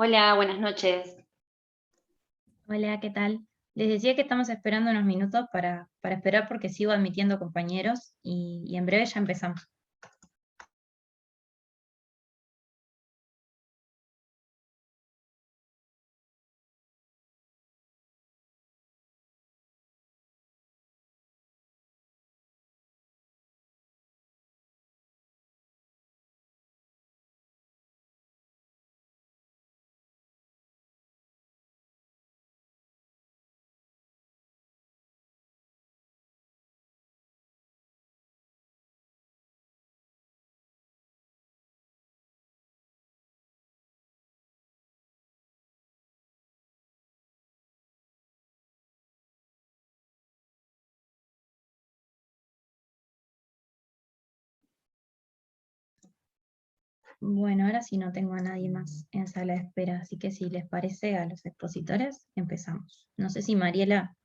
Hola, buenas noches. Hola, ¿qué tal? Les decía que estamos esperando unos minutos para esperar porque sigo admitiendo compañeros y en breve ya empezamos. Bueno, ahora sí no tengo a nadie más en sala de espera, así que si les parece a los expositores, empezamos. No sé si Mariela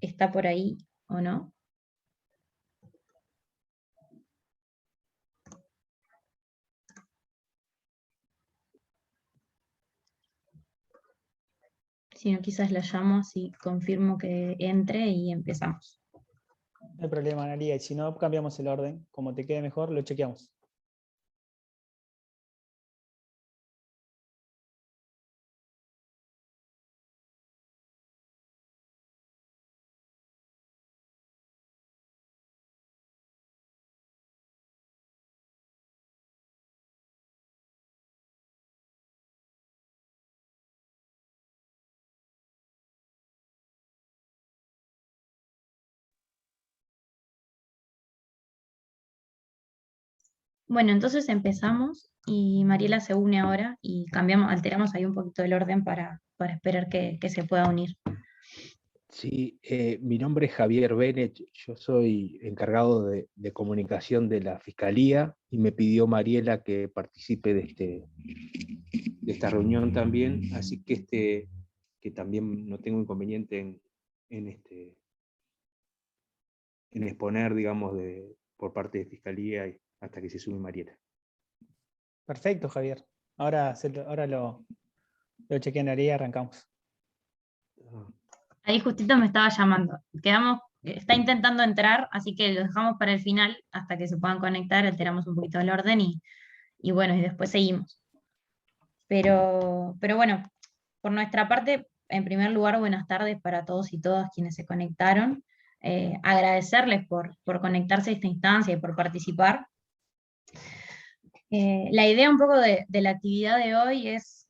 está por ahí o no. Si no, quizás la llamo, así confirmo que entre y empezamos. No hay problema, Analia. Y si no, cambiamos el orden. Como te quede mejor, lo chequeamos. Bueno, entonces empezamos y Mariela se une ahora y cambiamos, alteramos ahí un poquito el orden para esperar que se pueda unir. Sí, mi nombre es Javier Bennett, yo soy encargado de comunicación de la Fiscalía y me pidió Mariela que participe de esta reunión también, así que también no tengo inconveniente en, en exponer, digamos, por parte de Fiscalía hasta que se sume Mariela. Perfecto, Javier. Ahora lo chequea Analia y arrancamos. Ahí justito me estaba llamando. Está intentando entrar, así que lo dejamos para el final hasta que se puedan conectar, alteramos un poquito el orden y bueno, y después seguimos. Pero bueno, por nuestra parte, en primer lugar, buenas tardes para todos y todas quienes se conectaron. Agradecerles por conectarse a esta instancia y por participar. La idea un poco de la actividad de hoy es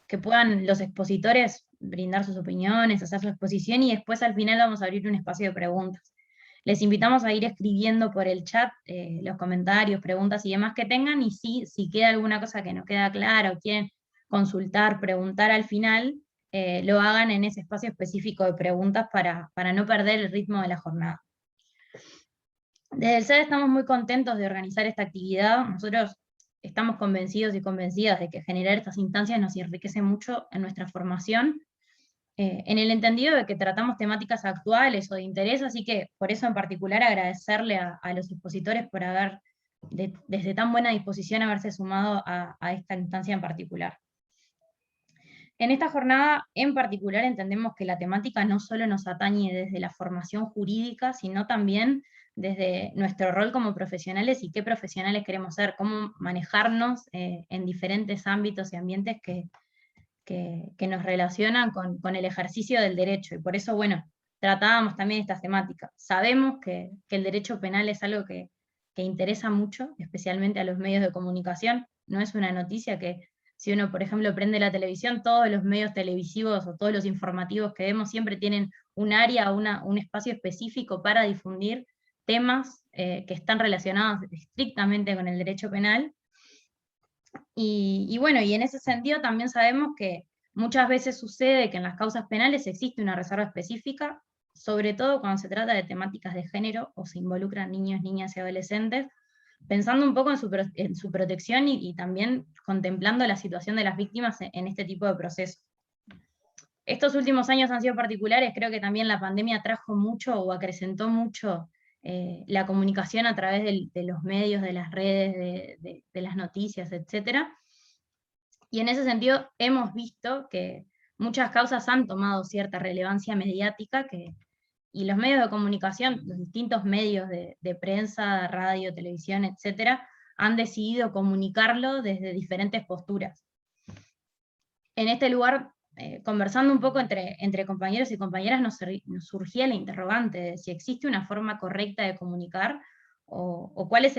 que puedan los expositores brindar sus opiniones, hacer su exposición y después al final vamos a abrir un espacio de preguntas. Les invitamos a ir escribiendo por el chat los comentarios, preguntas y demás que tengan y si queda alguna cosa que no queda clara o quieren consultar, preguntar al final, lo hagan en ese espacio específico de preguntas para no perder el ritmo de la jornada. Desde el SED estamos muy contentos de organizar esta actividad. Nosotros estamos convencidos y convencidas de que generar estas instancias nos enriquece mucho en nuestra formación, en el entendido de que tratamos temáticas actuales o de interés, así que por eso en particular agradecerle a los expositores por haber, desde tan buena disposición, haberse sumado a esta instancia en particular. En esta jornada en particular entendemos que la temática no solo nos atañe desde la formación jurídica, sino también desde nuestro rol como profesionales y qué profesionales queremos ser, cómo manejarnos en diferentes ámbitos y ambientes que nos relacionan con el ejercicio del derecho. Y por eso, bueno, tratábamos también estas temáticas. Sabemos que el derecho penal es algo que interesa mucho, especialmente a los medios de comunicación. No es una noticia que si uno, por ejemplo, prende la televisión, todos los medios televisivos o todos los informativos que vemos siempre tienen un área, un espacio específico para difundir temas que están relacionados estrictamente con el derecho penal. Y bueno, y en ese sentido también sabemos que muchas veces sucede que en las causas penales existe una reserva específica, sobre todo cuando se trata de temáticas de género o se involucran niños, niñas y adolescentes, pensando un poco en su protección y también contemplando la situación de las víctimas en este tipo de procesos. Estos últimos años han sido particulares, creo que también la pandemia trajo mucho o acrecentó mucho la comunicación a través de los medios, de las redes, de las noticias, etc. Y en ese sentido hemos visto que muchas causas han tomado cierta relevancia mediática y los medios de comunicación, los distintos medios de prensa, radio, televisión, etcétera, han decidido comunicarlo desde diferentes posturas. En este lugar, conversando un poco entre compañeros y compañeras, nos surgía la interrogante de si existe una forma correcta de comunicar o cuál es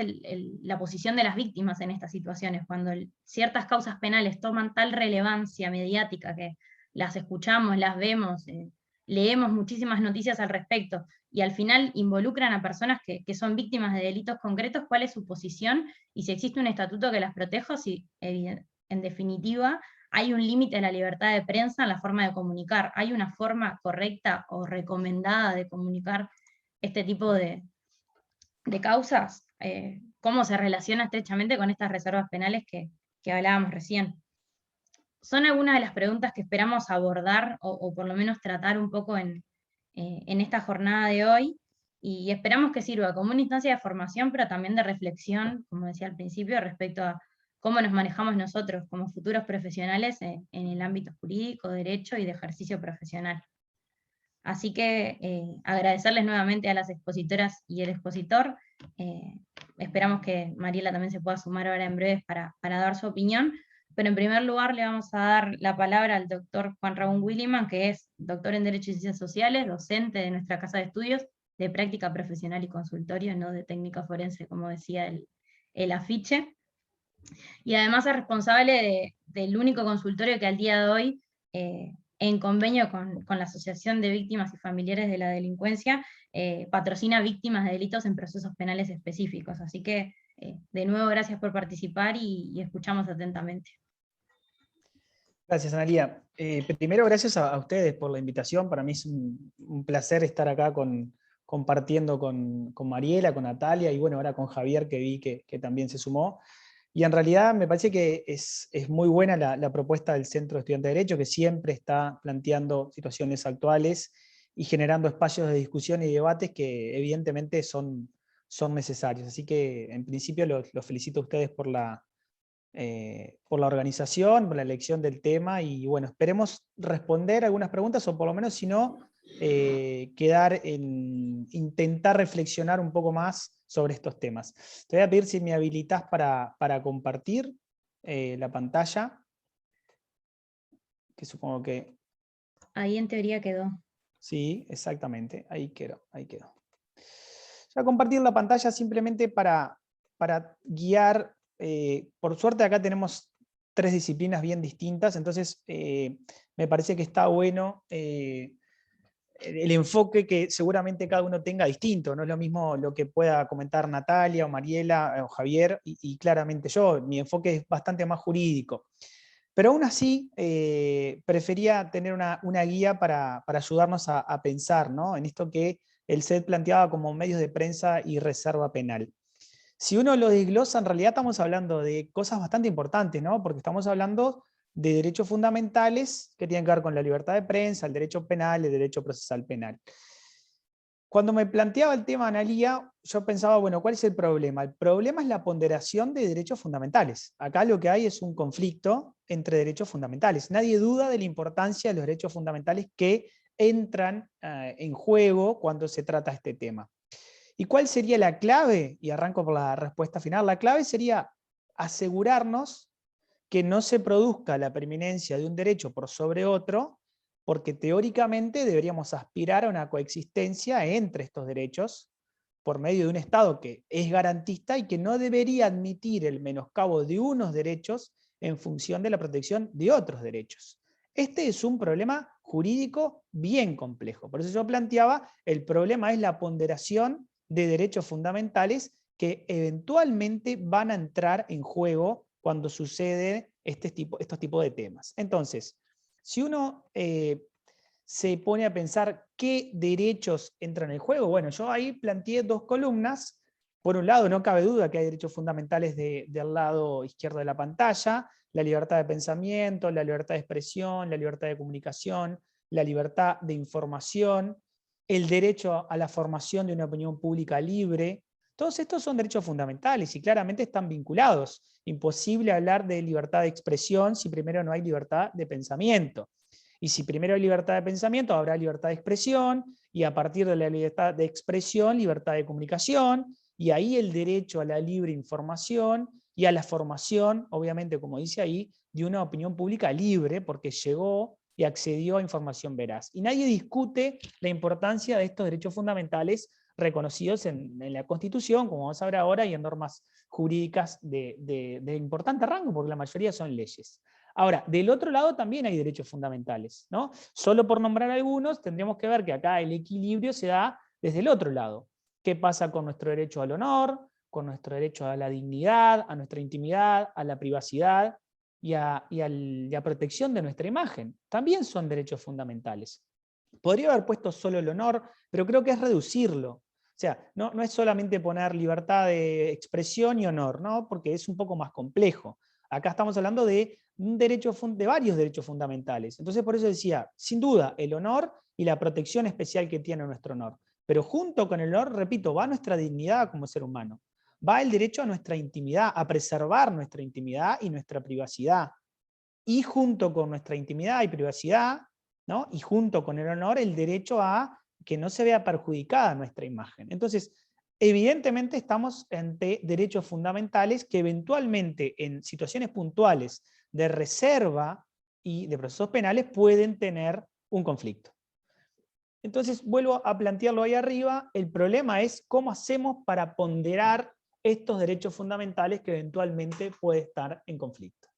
la posición de las víctimas en estas situaciones, cuando ciertas causas penales toman tal relevancia mediática que las escuchamos, las vemos, leemos muchísimas noticias al respecto, y al final involucran a personas que son víctimas de delitos concretos, cuál es su posición, y si existe un estatuto que las proteja, si en definitiva hay un límite a la libertad de prensa en la forma de comunicar, hay una forma correcta o recomendada de comunicar este tipo de causas, cómo se relaciona estrechamente con estas reservas penales que hablábamos recién. Son algunas de las preguntas que esperamos abordar, o por lo menos tratar un poco en esta jornada de hoy, y esperamos que sirva como una instancia de formación, pero también de reflexión, como decía al principio, respecto a cómo nos manejamos nosotros como futuros profesionales en el ámbito jurídico, derecho y de ejercicio profesional. Así que agradecerles nuevamente a las expositoras y el expositor. Esperamos que Mariela también se pueda sumar ahora en breves para dar su opinión, pero en primer lugar le vamos a dar la palabra al doctor Juan Ramón Williman, que es doctor en Derecho y Ciencias Sociales, docente de nuestra Casa de Estudios, de práctica profesional y consultorio, no de técnica forense, como decía el afiche, y además es responsable del único consultorio que al día de hoy, en convenio con la Asociación de Víctimas y Familiares de la Delincuencia, patrocina víctimas de delitos en procesos penales específicos. Así que, de nuevo, gracias por participar y escuchamos atentamente. Gracias, Analía. Primero, gracias a ustedes por la invitación. Para mí es un placer estar acá compartiendo con Mariela, con Natalia, y bueno, ahora con Javier, que vi que también se sumó. Y en realidad me parece que es muy buena la propuesta del Centro de Estudiantes de Derecho, que siempre está planteando situaciones actuales y generando espacios de discusión y debates que evidentemente son necesarios. Así que en principio los felicito a ustedes por la organización, por la elección del tema, y bueno, esperemos responder algunas preguntas, o por lo menos, si no, quedar en intentar reflexionar un poco más sobre estos temas. Te voy a pedir si me habilitas para compartir la pantalla, que supongo que... Ahí en teoría quedó. Sí, exactamente, ahí quedó. Ya compartir la pantalla simplemente para guiar. Por suerte acá tenemos 3 disciplinas bien distintas, entonces me parece que está bueno el enfoque que seguramente cada uno tenga distinto. No es lo mismo lo que pueda comentar Natalia o Mariela o Javier y claramente yo. Mi enfoque es bastante más jurídico. Pero aún así, prefería tener una guía para ayudarnos a pensar, ¿no?, en esto que el CED planteaba como medios de prensa y reserva penal. Si uno lo desglosa, en realidad estamos hablando de cosas bastante importantes, ¿no?, porque estamos hablando de derechos fundamentales que tienen que ver con la libertad de prensa, el derecho penal, el derecho procesal penal. Cuando me planteaba el tema Analía, yo pensaba, bueno, ¿cuál es el problema? El problema es la ponderación de derechos fundamentales. Acá lo que hay es un conflicto entre derechos fundamentales. Nadie duda de la importancia de los derechos fundamentales que entran en juego cuando se trata este tema. ¿Y cuál sería la clave? Y arranco por la respuesta final. La clave sería asegurarnos que no se produzca la preeminencia de un derecho por sobre otro, porque teóricamente deberíamos aspirar a una coexistencia entre estos derechos por medio de un Estado que es garantista y que no debería admitir el menoscabo de unos derechos en función de la protección de otros derechos. Este es un problema jurídico bien complejo. Por eso yo planteaba, el problema es la ponderación de derechos fundamentales que eventualmente van a entrar en juego cuando sucede estos tipos de temas. Entonces, si uno se pone a pensar qué derechos entran en juego, bueno, yo ahí planteé 2 columnas. Por un lado, no cabe duda que hay derechos fundamentales del lado izquierdo de la pantalla: la libertad de pensamiento, la libertad de expresión, la libertad de comunicación, la libertad de información, el derecho a la formación de una opinión pública libre, Todos estos son derechos fundamentales y claramente están vinculados. Imposible hablar de libertad de expresión si primero no hay libertad de pensamiento. Y si primero hay libertad de pensamiento, habrá libertad de expresión, y a partir de la libertad de expresión, libertad de comunicación, y ahí el derecho a la libre información y a la formación, obviamente, como dice ahí, de una opinión pública libre, porque llegó y accedió a información veraz. Y nadie discute la importancia de estos derechos fundamentales reconocidos en la Constitución, como vamos a ver ahora, y en normas jurídicas de importante rango, porque la mayoría son leyes. Ahora, del otro lado también hay derechos fundamentales, ¿no? Solo por nombrar algunos, tendríamos que ver que acá el equilibrio se da desde el otro lado. ¿Qué pasa con nuestro derecho al honor, con nuestro derecho a la dignidad, a nuestra intimidad, a la privacidad y a la protección de nuestra imagen? También son derechos fundamentales. Podría haber puesto solo el honor, pero creo que es reducirlo. O sea, no es solamente poner libertad de expresión y honor, ¿no? Porque es un poco más complejo. Acá estamos hablando de varios derechos fundamentales. Entonces, por eso decía, sin duda, el honor y la protección especial que tiene nuestro honor. Pero junto con el honor, repito, va nuestra dignidad como ser humano. Va el derecho a nuestra intimidad, a preservar nuestra intimidad y nuestra privacidad. Y junto con nuestra intimidad y privacidad, ¿no? Y junto con el honor, el derecho a que no se vea perjudicada nuestra imagen. Entonces, evidentemente estamos ante derechos fundamentales que eventualmente en situaciones puntuales de reserva y de procesos penales pueden tener un conflicto. Entonces vuelvo a plantearlo ahí arriba, el problema es cómo hacemos para ponderar estos derechos fundamentales que eventualmente pueden estar en conflicto.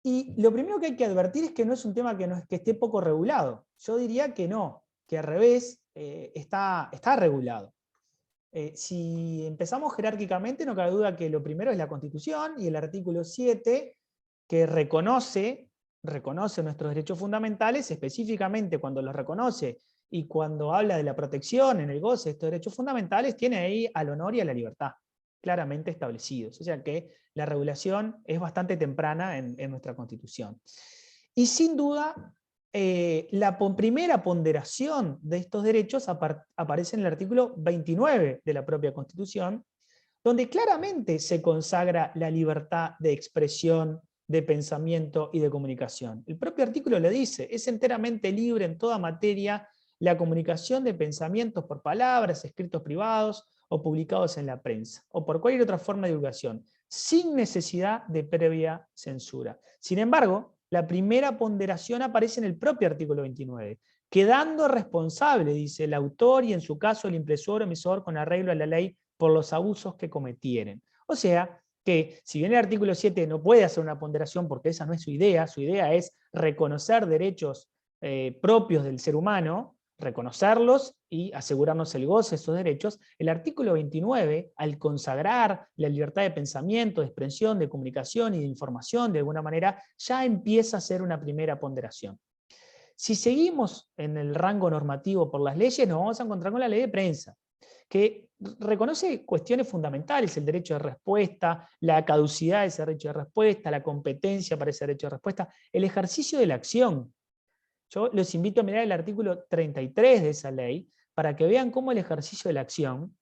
Y lo primero que hay que advertir es que no es un tema que esté poco regulado. Yo diría que no, que al revés está regulado. Si empezamos jerárquicamente, no cabe duda que lo primero es la Constitución y el artículo 7, que reconoce nuestros derechos fundamentales, específicamente cuando los reconoce y cuando habla de la protección en el goce de estos derechos fundamentales, tiene ahí al honor y a la libertad claramente establecidos. O sea que la regulación es bastante temprana en nuestra Constitución. Y sin duda, la primera ponderación de estos derechos aparece en el artículo 29 de la propia Constitución, donde claramente se consagra la libertad de expresión, de pensamiento y de comunicación. El propio artículo lo dice, es enteramente libre en toda materia la comunicación de pensamientos por palabras, escritos privados o publicados en la prensa, o por cualquier otra forma de divulgación, sin necesidad de previa censura. Sin embargo, la primera ponderación aparece en el propio artículo 29, quedando responsable, dice el autor y en su caso el impresor o emisor con arreglo a la ley por los abusos que cometieren. O sea, que si bien el artículo 7 no puede hacer una ponderación porque esa no es su idea es reconocer derechos propios del ser humano, reconocerlos y asegurarnos el goce de esos derechos, el artículo 29, al consagrar la libertad de pensamiento, de expresión, de comunicación y de información, de alguna manera, ya empieza a ser una primera ponderación. Si seguimos en el rango normativo por las leyes, nos vamos a encontrar con la ley de prensa, que reconoce cuestiones fundamentales, el derecho de respuesta, la caducidad de ese derecho de respuesta, la competencia para ese derecho de respuesta, el ejercicio de la acción. Yo los invito a mirar el artículo 33 de esa ley para que vean cómo el ejercicio de la acción,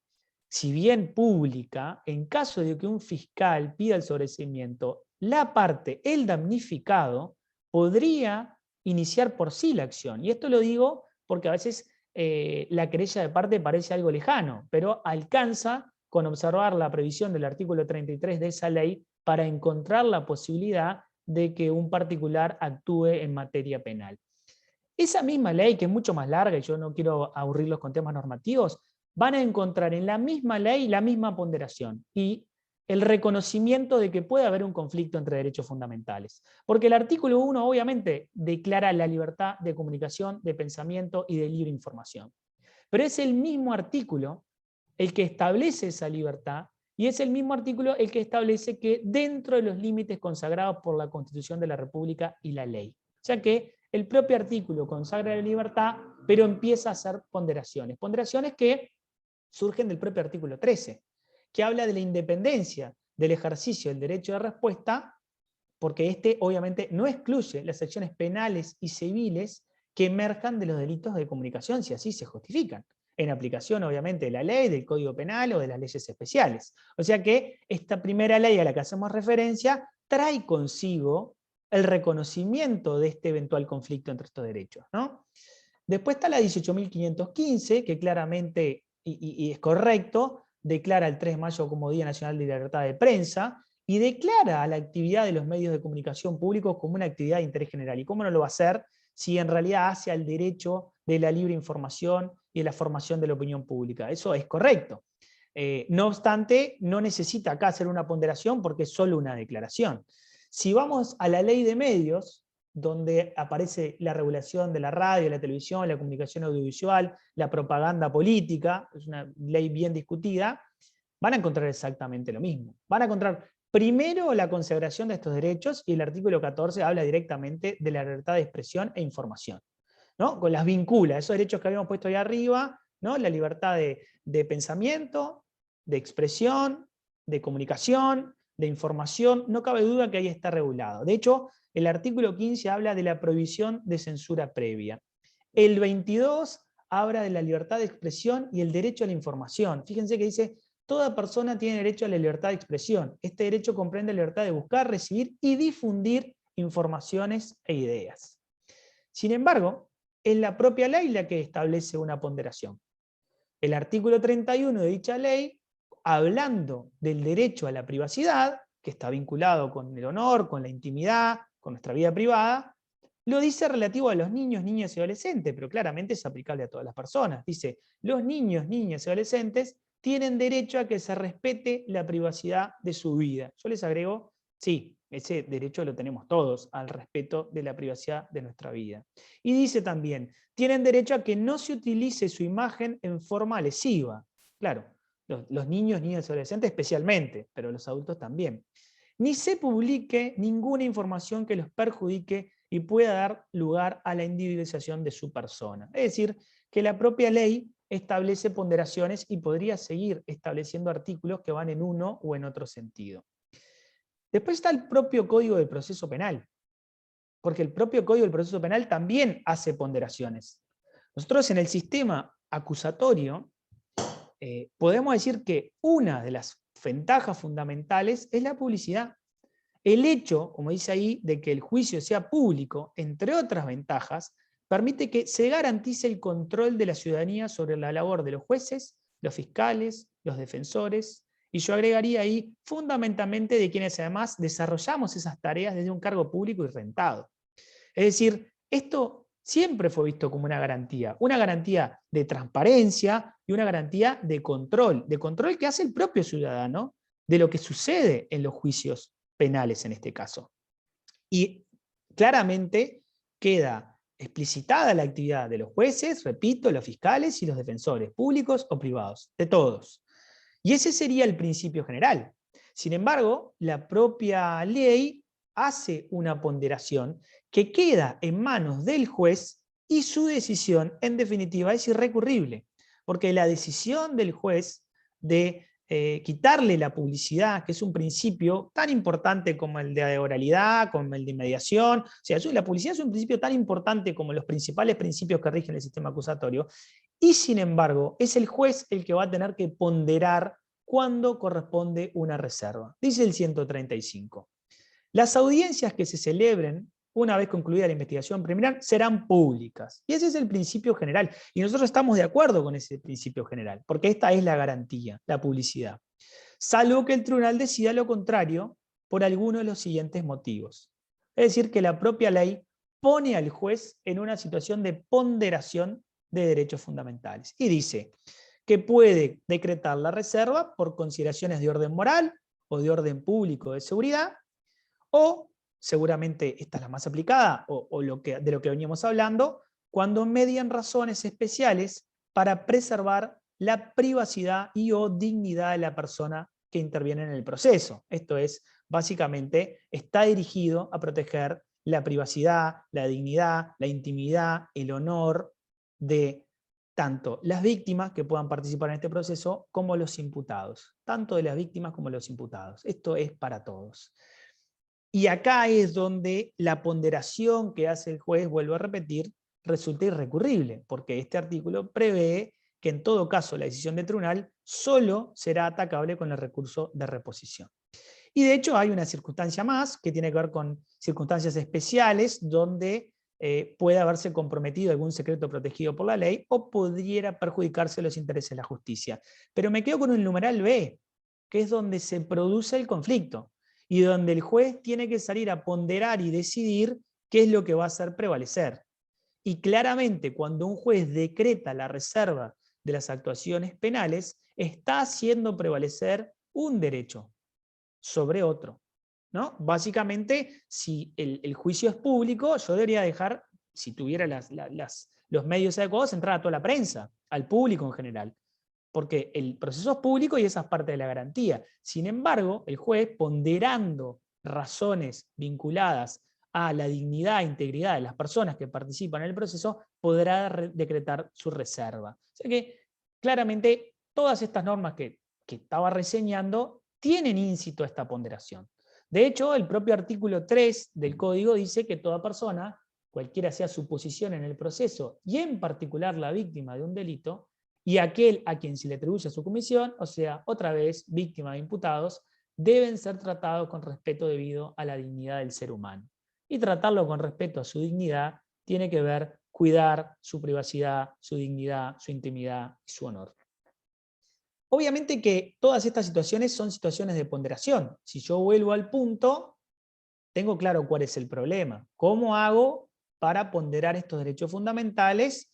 si bien pública, en caso de que un fiscal pida el sobreseimiento, la parte, el damnificado, podría iniciar por sí la acción. Y esto lo digo porque a veces la querella de parte parece algo lejano, pero alcanza con observar la previsión del artículo 33 de esa ley para encontrar la posibilidad de que un particular actúe en materia penal. Esa misma ley, que es mucho más larga, y yo no quiero aburrirlos con temas normativos, van a encontrar en la misma ley la misma ponderación y el reconocimiento de que puede haber un conflicto entre derechos fundamentales. Porque el artículo 1 obviamente declara la libertad de comunicación, de pensamiento y de libre información. Pero es el mismo artículo el que establece esa libertad y es el mismo artículo el que establece que dentro de los límites consagrados por la Constitución de la República y la ley. O sea que el propio artículo consagra la libertad, pero empieza a hacer ponderaciones. Ponderaciones que surgen del propio artículo 13, que habla de la independencia del ejercicio del derecho de respuesta, porque este obviamente no excluye las acciones penales y civiles que emerjan de los delitos de comunicación, si así se justifican. en aplicación obviamente de la ley, del Código Penal o de las leyes especiales. O sea que esta primera ley a la que hacemos referencia trae consigo el reconocimiento de este eventual conflicto entre estos derechos, ¿no? Después está la 18.515, que claramente, y es correcto, declara el 3 de mayo como Día Nacional de la Libertad de Prensa, y declara a la actividad de los medios de comunicación públicos como una actividad de interés general. ¿Y cómo no lo va a hacer si en realidad hace al derecho de la libre información y de la formación de la opinión pública? Eso es correcto. No obstante, no necesita acá hacer una ponderación porque es solo una declaración. Si vamos a la ley de medios, donde aparece la regulación de la radio, la televisión, la comunicación audiovisual, la propaganda política, es una ley bien discutida, van a encontrar exactamente lo mismo. Van a encontrar primero la consagración de estos derechos, y el artículo 14 habla directamente de la libertad de expresión e información, ¿no? Con las vincula, esos derechos que habíamos puesto ahí arriba, ¿no? La libertad de pensamiento, de expresión, de comunicación, de información, no cabe duda que ahí está regulado. De hecho, el artículo 15 habla de la prohibición de censura previa. El 22 habla de la libertad de expresión y el derecho a la información. Fíjense que dice: toda persona tiene derecho a la libertad de expresión. Este derecho comprende la libertad de buscar, recibir y difundir informaciones e ideas. Sin embargo, es la propia ley la que establece una ponderación. El artículo 31 de dicha ley, hablando del derecho a la privacidad, que está vinculado con el honor, con la intimidad, con nuestra vida privada, lo dice relativo a los niños, niñas y adolescentes, pero claramente es aplicable a todas las personas. Dice: los niños, niñas y adolescentes tienen derecho a que se respete la privacidad de su vida. Yo les agrego, sí, ese derecho lo tenemos todos, al respeto de la privacidad de nuestra vida. Y dice también: tienen derecho a que no se utilice su imagen en forma lesiva. Claro, los niños, niñas y adolescentes especialmente, pero los adultos también. Ni se publique ninguna información que los perjudique y pueda dar lugar a la individualización de su persona. Es decir, que la propia ley establece ponderaciones y podría seguir estableciendo artículos que van en uno o en otro sentido. Después está el propio Código del Proceso Penal, porque el propio Código del Proceso Penal también hace ponderaciones. Nosotros en el sistema acusatorio podemos decir que una de las ventajas fundamentales es la publicidad. El hecho, como dice ahí, de que el juicio sea público, entre otras ventajas, permite que se garantice el control de la ciudadanía sobre la labor de los jueces, los fiscales, los defensores, y yo agregaría ahí fundamentalmente de quienes además desarrollamos esas tareas desde un cargo público y rentado. Es decir, esto siempre fue visto como una garantía de transparencia y una garantía de control que hace el propio ciudadano de lo que sucede en los juicios penales en este caso. Y claramente queda explicitada la actividad de los jueces, repito, los fiscales y los defensores, públicos o privados, de todos. Y ese sería el principio general. Sin embargo, la propia ley hace una ponderación que queda en manos del juez y su decisión, en definitiva, es irrecurrible, porque la decisión del juez de quitarle la publicidad, que es un principio tan importante como el de oralidad, como el de mediación, o sea, la publicidad es un principio tan importante como los principales principios que rigen el sistema acusatorio, y sin embargo, es el juez el que va a tener que ponderar cuándo corresponde una reserva. Dice el 135. Las audiencias que se celebren una vez concluida la investigación preliminar serán públicas. Y ese es el principio general. Y nosotros estamos de acuerdo con ese principio general, porque esta es la garantía, la publicidad. Salvo que el tribunal decida lo contrario por alguno de los siguientes motivos. Es decir, que la propia ley pone al juez en una situación de ponderación de derechos fundamentales. Y dice que puede decretar la reserva por consideraciones de orden moral o de orden público de seguridad, o, seguramente esta es la más aplicada, o de lo que veníamos hablando, cuando median razones especiales para preservar la privacidad y o dignidad de la persona que interviene en el proceso. Esto es, básicamente, está dirigido a proteger la privacidad, la dignidad, la intimidad, el honor de tanto las víctimas que puedan participar en este proceso como los imputados. Tanto de las víctimas como los imputados. Esto es para todos. Y acá es donde la ponderación que hace el juez, vuelvo a repetir, resulta irrecurrible, porque este artículo prevé que en todo caso la decisión del tribunal solo será atacable con el recurso de reposición. Y de hecho hay una circunstancia más que tiene que ver con circunstancias especiales donde puede haberse comprometido algún secreto protegido por la ley o pudiera perjudicarse los intereses de la justicia. Pero me quedo con el numeral B, que es donde se produce el conflicto y donde el juez tiene que salir a ponderar y decidir qué es lo que va a hacer prevalecer. Y claramente cuando un juez decreta la reserva de las actuaciones penales, está haciendo prevalecer un derecho sobre otro, ¿no? Básicamente, si el juicio es público, yo debería dejar, si tuviera los medios adecuados, entrar a toda la prensa, al público en general, porque el proceso es público y esa es parte de la garantía. Sin embargo, el juez, ponderando razones vinculadas a la dignidad e integridad de las personas que participan en el proceso, podrá decretar su reserva. O sea que, claramente, todas estas normas que estaba reseñando tienen íncito esta ponderación. De hecho, el propio artículo 3 del Código dice que toda persona, cualquiera sea su posición en el proceso, y en particular la víctima de un delito, y aquel a quien se le atribuye su comisión, o sea, otra vez, víctima de imputados, deben ser tratados con respeto debido a la dignidad del ser humano. Y tratarlo con respeto a su dignidad tiene que ver cuidar su privacidad, su dignidad, su intimidad y su honor. Obviamente que todas estas situaciones son situaciones de ponderación. Si yo vuelvo al punto, tengo claro cuál es el problema. ¿Cómo hago para ponderar estos derechos fundamentales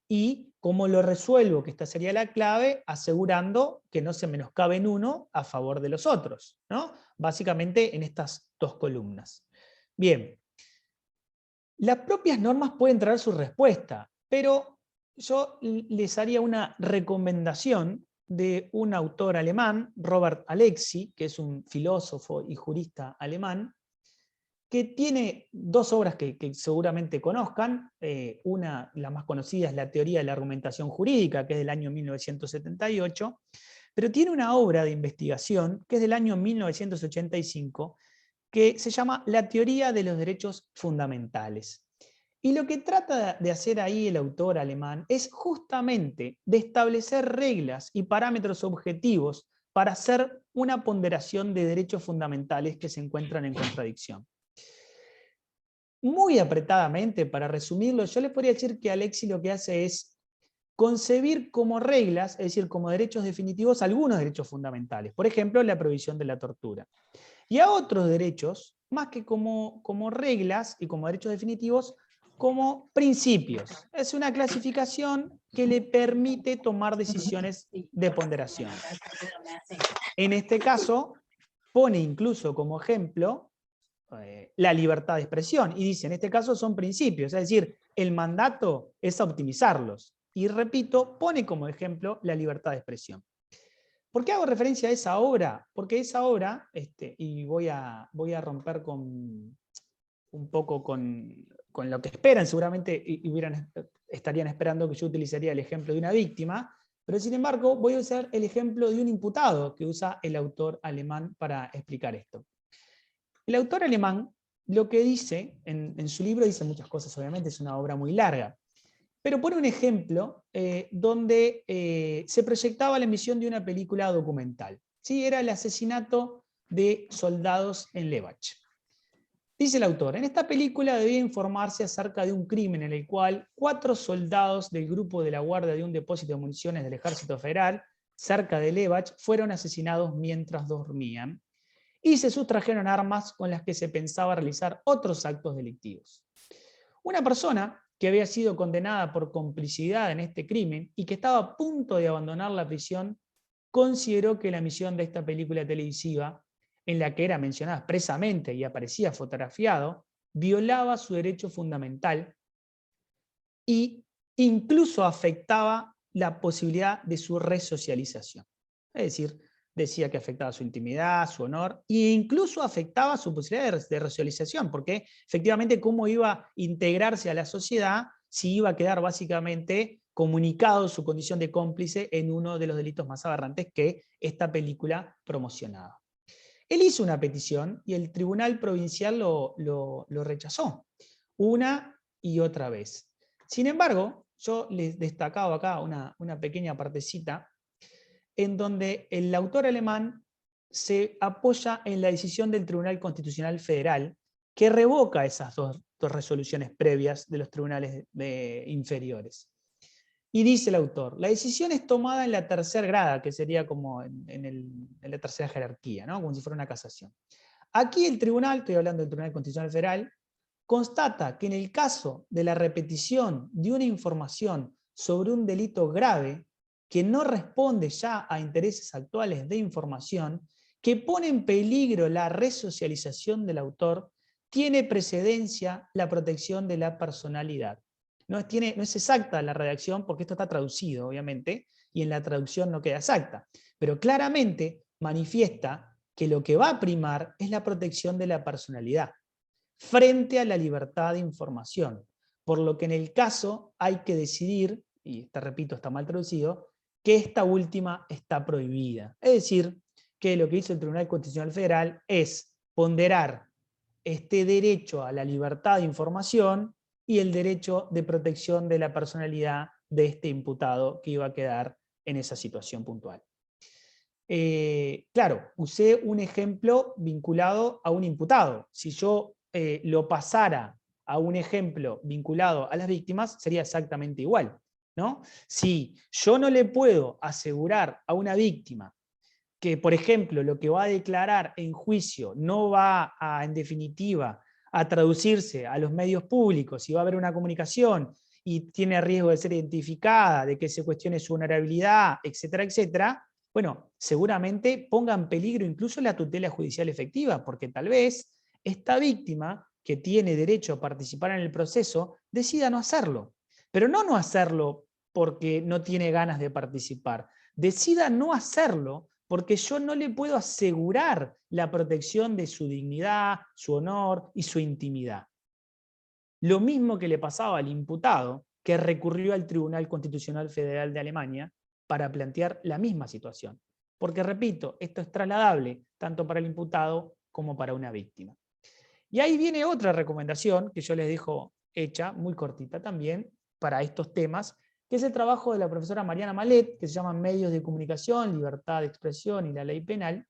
y cómo lo resuelvo? Que esta sería la clave, asegurando que no se menoscabe en uno a favor de los otros, ¿no? Básicamente en estas dos columnas. Bien, las propias normas pueden traer su respuesta, pero yo les haría una recomendación de un autor alemán, Robert Alexi, que es un filósofo y jurista alemán, que tiene dos obras que seguramente conozcan. Una, la más conocida, es La teoría de la argumentación jurídica, que es del año 1978, pero tiene una obra de investigación que es del año 1985, que se llama La teoría de los derechos fundamentales. Y lo que trata de hacer ahí el autor alemán es justamente de establecer reglas y parámetros objetivos para hacer una ponderación de derechos fundamentales que se encuentran en contradicción. Muy apretadamente, para resumirlo, yo les podría decir que Alexi lo que hace es concebir como reglas, es decir, como derechos definitivos, algunos derechos fundamentales. Por ejemplo, la prohibición de la tortura. Y a otros derechos, más que como reglas y como derechos definitivos, como principios. Es una clasificación que le permite tomar decisiones de ponderación. En este caso, pone incluso como ejemplo la libertad de expresión, y dice, en este caso son principios, es decir, el mandato es optimizarlos. Y repito, pone como ejemplo la libertad de expresión. ¿Por qué hago referencia a esa obra? Porque esa obra, y voy a romper un poco con lo que esperan, seguramente estarían esperando que yo utilizaría el ejemplo de una víctima, pero sin embargo voy a usar el ejemplo de un imputado que usa el autor alemán para explicar esto. El autor alemán lo que dice, en su libro dice muchas cosas, obviamente es una obra muy larga, pero pone un ejemplo donde se proyectaba la emisión de una película documental. ¿Sí? Era el asesinato de soldados en Levach. Dice el autor, en esta película debía informarse acerca de un crimen en el cual 4 soldados del grupo de la guardia de un depósito de municiones del Ejército Federal, cerca de Levach, fueron asesinados mientras dormían y se sustrajeron armas con las que se pensaba realizar otros actos delictivos. Una persona que había sido condenada por complicidad en este crimen y que estaba a punto de abandonar la prisión, consideró que la emisión de esta película televisiva, en la que era mencionada expresamente y aparecía fotografiado, violaba su derecho fundamental e incluso afectaba la posibilidad de su resocialización. Es decir, decía que afectaba su intimidad, su honor, e incluso afectaba su posibilidad de resocialización, porque efectivamente cómo iba a integrarse a la sociedad si iba a quedar básicamente comunicado su condición de cómplice en uno de los delitos más aberrantes que esta película promocionaba. Él hizo una petición y el Tribunal Provincial lo rechazó una y otra vez. Sin embargo, yo les destacaba acá una pequeña partecita en donde el autor alemán se apoya en la decisión del Tribunal Constitucional Federal que revoca esas dos resoluciones previas de los tribunales inferiores. Y dice el autor, la decisión es tomada en la tercera grada, que sería como en la tercera jerarquía, ¿no? Como si fuera una casación. Aquí el tribunal, estoy hablando del Tribunal Constitucional Federal, constata que en el caso de la repetición de una información sobre un delito grave que no responde ya a intereses actuales de información, que pone en peligro la resocialización del autor, tiene precedencia la protección de la personalidad. No es exacta la redacción porque esto está traducido, obviamente, y en la traducción no queda exacta, pero claramente manifiesta que lo que va a primar es la protección de la personalidad frente a la libertad de información, por lo que en el caso hay que decidir, y repito, está mal traducido, que esta última está prohibida. Es decir, que lo que hizo el Tribunal Constitucional Federal es ponderar este derecho a la libertad de información y el derecho de protección de la personalidad de este imputado que iba a quedar en esa situación puntual. Claro, usé un ejemplo vinculado a un imputado. Si yo lo pasara a un ejemplo vinculado a las víctimas, sería exactamente igual, ¿no? Si yo no le puedo asegurar a una víctima que, por ejemplo, lo que va a declarar en juicio no va a, en definitiva, a traducirse a los medios públicos, si va a haber una comunicación y tiene riesgo de ser identificada, de que se cuestione su honorabilidad, etcétera, etcétera, bueno, seguramente ponga en peligro incluso la tutela judicial efectiva, porque tal vez esta víctima, que tiene derecho a participar en el proceso, decida no hacerlo. Pero no hacerlo porque no tiene ganas de participar. Decida no hacerlo porque yo no le puedo asegurar la protección de su dignidad, su honor y su intimidad. Lo mismo que le pasaba al imputado que recurrió al Tribunal Constitucional Federal de Alemania para plantear la misma situación. Porque, repito, esto es trasladable tanto para el imputado como para una víctima. Y ahí viene otra recomendación que yo les dejo hecha, muy cortita también, para estos temas, que es el trabajo de la profesora Mariana Malet, que se llama Medios de Comunicación, Libertad de Expresión y la Ley Penal,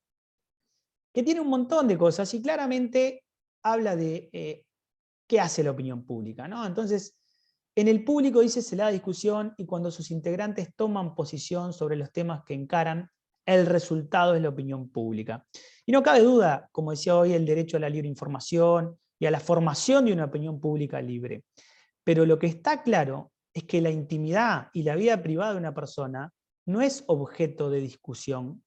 que tiene un montón de cosas y claramente habla de qué hace la opinión pública, ¿no? Entonces, en el público, dice, se da discusión y cuando sus integrantes toman posición sobre los temas que encaran, el resultado es la opinión pública. Y no cabe duda, como decía hoy, el derecho a la libre información y a la formación de una opinión pública libre. Pero lo que está claro es que la intimidad y la vida privada de una persona no es objeto de discusión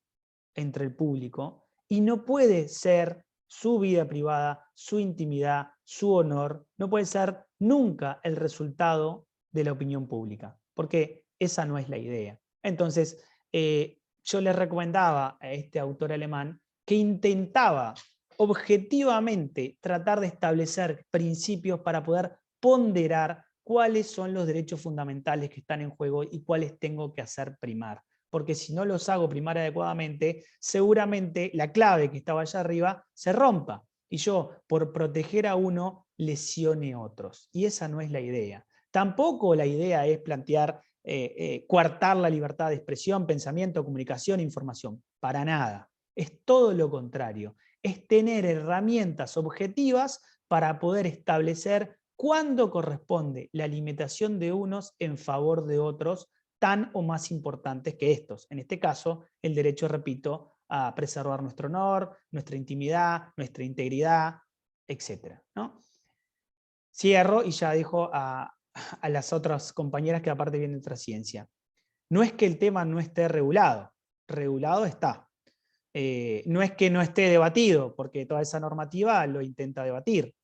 entre el público y no puede ser su vida privada, su intimidad, su honor, no puede ser nunca el resultado de la opinión pública, porque esa no es la idea. Entonces, yo le recomendaba a este autor alemán que intentaba objetivamente tratar de establecer principios para poder ponderar cuáles son los derechos fundamentales que están en juego y cuáles tengo que hacer primar. Porque si no los hago primar adecuadamente, seguramente la clave que estaba allá arriba se rompa. Y yo, por proteger a uno, lesione a otros. Y esa no es la idea. Tampoco la idea es plantear, coartar la libertad de expresión, pensamiento, comunicación, información. Para nada. Es todo lo contrario. Es tener herramientas objetivas para poder establecer cuándo corresponde la limitación de unos en favor de otros, tan o más importantes que estos. En este caso, el derecho, repito, a preservar nuestro honor, nuestra intimidad, nuestra integridad, etc., ¿no? Cierro y ya dejo a las otras compañeras que aparte vienen de otra ciencia. No es que el tema no esté regulado, regulado está. No es que no esté debatido, porque toda esa normativa lo intenta debatir.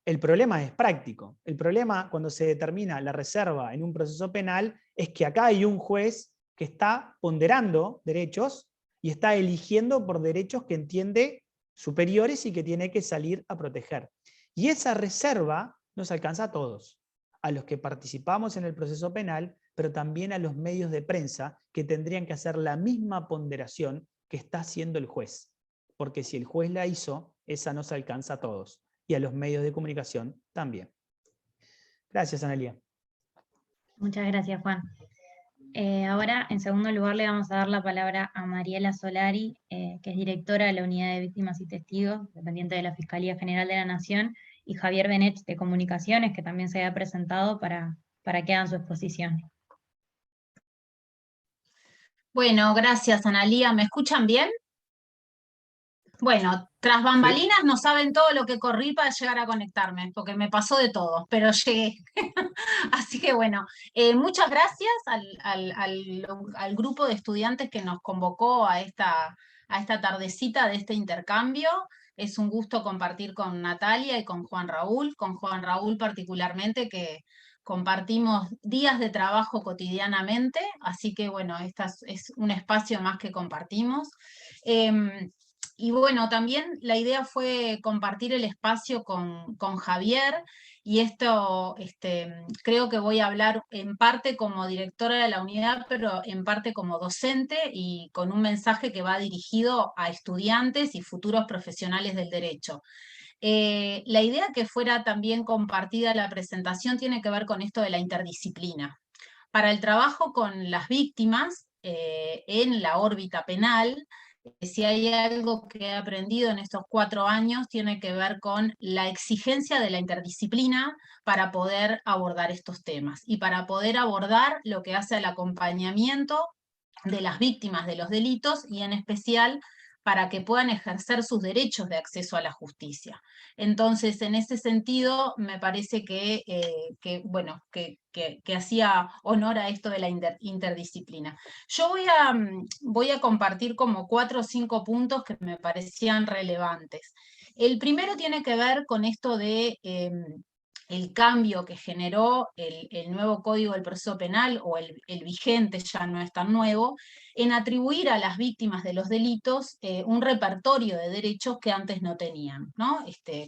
El problema es práctico. El problema cuando se determina la reserva en un proceso penal es que acá hay un juez que está ponderando derechos y está eligiendo por derechos que entiende superiores y que tiene que salir a proteger. Y esa reserva nos alcanza a todos, a los que participamos en el proceso penal, pero también a los medios de prensa que tendrían que hacer la misma ponderación que está haciendo el juez. Porque si el juez la hizo, esa nos alcanza a todos. Y a los medios de comunicación también. Gracias, Analia. Muchas gracias, Juan. Ahora, en segundo lugar, le vamos a dar la palabra a Mariela Solari, que es directora de la Unidad de Víctimas y Testigos, dependiente de la Fiscalía General de la Nación, y Javier Benet de Comunicaciones, que también se ha presentado para que hagan su exposición. Bueno, gracias, Analía. ¿Me escuchan bien? Bueno, tras bambalinas no saben todo lo que corrí para llegar a conectarme, porque me pasó de todo, pero llegué. Así que bueno, muchas gracias al grupo de estudiantes que nos convocó a esta tardecita de este intercambio. Es un gusto compartir con Natalia y con Juan Raúl particularmente, que compartimos días de trabajo cotidianamente, así que bueno, este es un espacio más que compartimos. Y bueno, también la idea fue compartir el espacio con Javier, y esto creo que voy a hablar en parte como directora de la unidad, pero en parte como docente, y con un mensaje que va dirigido a estudiantes y futuros profesionales del derecho. La idea que fuera también compartida la presentación tiene que ver con esto de la interdisciplina. Para el trabajo con las víctimas en la órbita penal, si hay algo que he aprendido en estos 4 años, tiene que ver con la exigencia de la interdisciplina para poder abordar estos temas y para poder abordar lo que hace al acompañamiento de las víctimas de los delitos, y en especial para que puedan ejercer sus derechos de acceso a la justicia. Entonces, en ese sentido, me parece que hacía honor a esto de la interdisciplina. Yo voy a compartir como 4 o 5 puntos que me parecían relevantes. El primero tiene que ver con esto de el cambio que generó el nuevo Código del Proceso Penal, o el vigente, ya no es tan nuevo, en atribuir a las víctimas de los delitos un repertorio de derechos que antes no tenían, ¿no?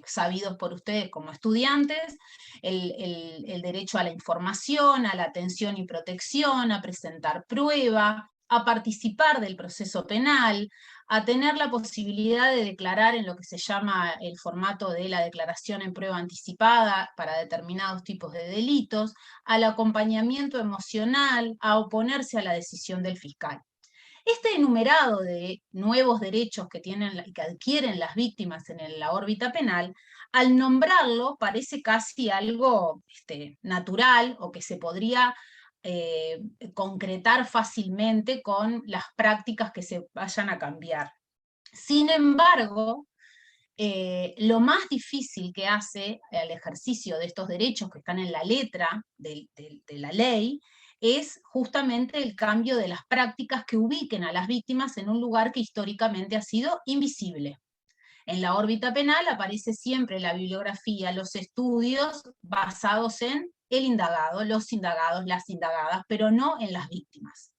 Sabidos por ustedes como estudiantes, el derecho a la información, a la atención y protección, a presentar prueba, a participar del proceso penal, a tener la posibilidad de declarar en lo que se llama el formato de la declaración en prueba anticipada para determinados tipos de delitos, al acompañamiento emocional, a oponerse a la decisión del fiscal. Este enumerado de nuevos derechos que adquieren las víctimas en la órbita penal, al nombrarlo parece casi algo natural, o que se podría concretar fácilmente con las prácticas que se vayan a cambiar. Sin embargo, lo más difícil que hace al ejercicio de estos derechos que están en la letra de la ley es justamente el cambio de las prácticas que ubiquen a las víctimas en un lugar que históricamente ha sido invisible. En la órbita penal aparece siempre la bibliografía, los estudios basados en el indagado, los indagados, las indagadas, pero no en las víctimas.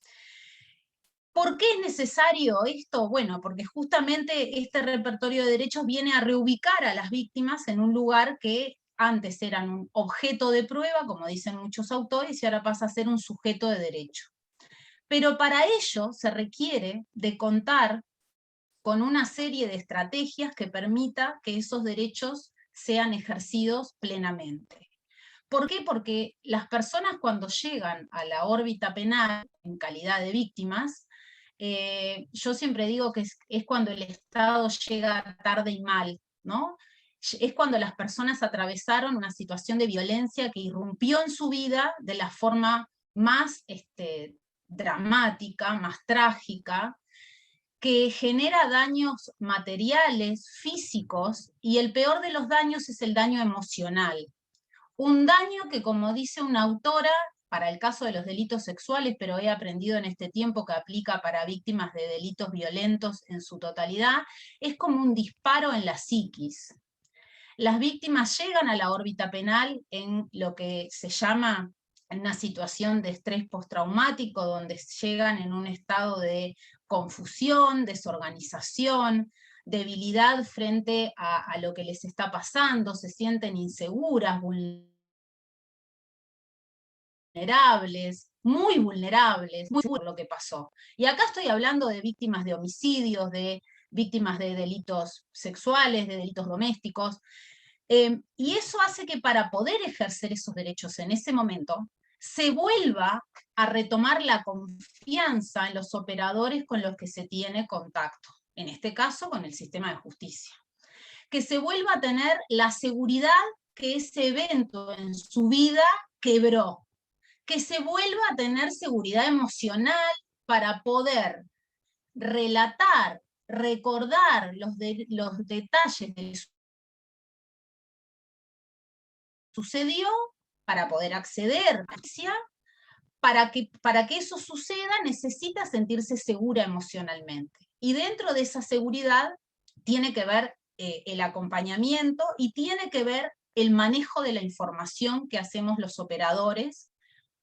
¿Por qué es necesario esto? Bueno, porque justamente este repertorio de derechos viene a reubicar a las víctimas en un lugar que antes eran un objeto de prueba, como dicen muchos autores, y ahora pasa a ser un sujeto de derecho. Pero para ello se requiere de contar con una serie de estrategias que permita que esos derechos sean ejercidos plenamente. ¿Por qué? Porque las personas, cuando llegan a la órbita penal en calidad de víctimas, yo siempre digo que es cuando el Estado llega tarde y mal, ¿no? Es cuando las personas atravesaron una situación de violencia que irrumpió en su vida de la forma más dramática, más trágica, que genera daños materiales, físicos, y el peor de los daños es el daño emocional. Un daño que, como dice una autora, para el caso de los delitos sexuales, pero he aprendido en este tiempo que aplica para víctimas de delitos violentos en su totalidad, es como un disparo en la psiquis. Las víctimas llegan a la órbita penal en lo que se llama una situación de estrés postraumático, donde llegan en un estado de confusión, desorganización, debilidad frente a lo que les está pasando, se sienten inseguras, vulnerables, muy por lo que pasó. Y acá estoy hablando de víctimas de homicidios, de víctimas de delitos sexuales, de delitos domésticos, y eso hace que para poder ejercer esos derechos en ese momento, se vuelva a retomar la confianza en los operadores con los que se tiene contacto, en este caso con el sistema de justicia. Que se vuelva a tener la seguridad que ese evento en su vida quebró, que se vuelva a tener seguridad emocional para poder relatar, recordar los detalles de lo que sucedió, para poder acceder a la justicia. Para que eso suceda necesita sentirse segura emocionalmente. Y dentro de esa seguridad tiene que ver el acompañamiento y tiene que ver el manejo de la información que hacemos los operadores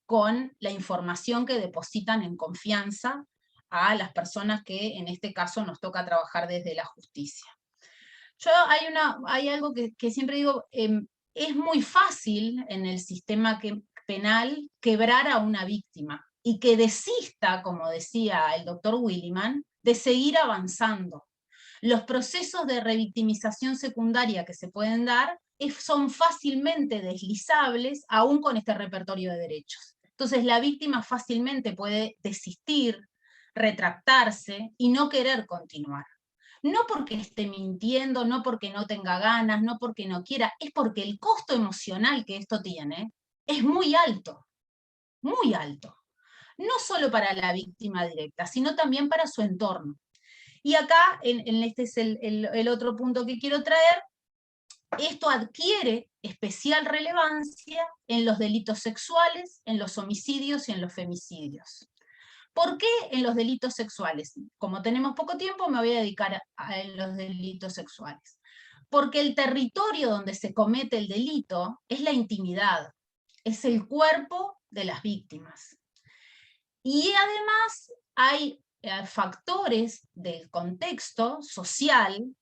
con la información que depositan en confianza a las personas que en este caso nos toca trabajar desde la justicia. Hay algo que siempre digo, es muy fácil en el sistema penal quebrar a una víctima y que desista, como decía el doctor Williman, de seguir avanzando. Los procesos de revictimización secundaria que se pueden dar son fácilmente deslizables aún con este repertorio de derechos. Entonces la víctima fácilmente puede desistir, retractarse y no querer continuar. No porque esté mintiendo, no porque no tenga ganas, no porque no quiera, es porque el costo emocional que esto tiene es muy alto, muy alto. No solo para la víctima directa, sino también para su entorno. Y acá, este es el otro punto que quiero traer, esto adquiere especial relevancia en los delitos sexuales, en los homicidios y en los femicidios. ¿Por qué en los delitos sexuales? Como tenemos poco tiempo, me voy a dedicar a los delitos sexuales. Porque el territorio donde se comete el delito es la intimidad, es el cuerpo de las víctimas. Y además hay factores del contexto social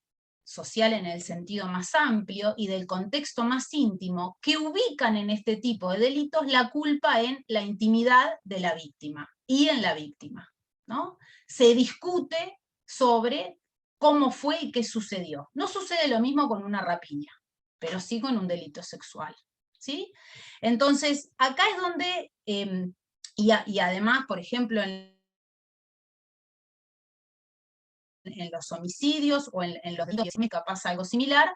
en el sentido más amplio, y del contexto más íntimo, que ubican en este tipo de delitos la culpa en la intimidad de la víctima y en la víctima, ¿no? Se discute sobre cómo fue y qué sucedió. No sucede lo mismo con una rapiña, pero sí con un delito sexual, ¿sí? Entonces, acá es donde, y además, por ejemplo, en los homicidios o en los delitos químicos pasa algo similar,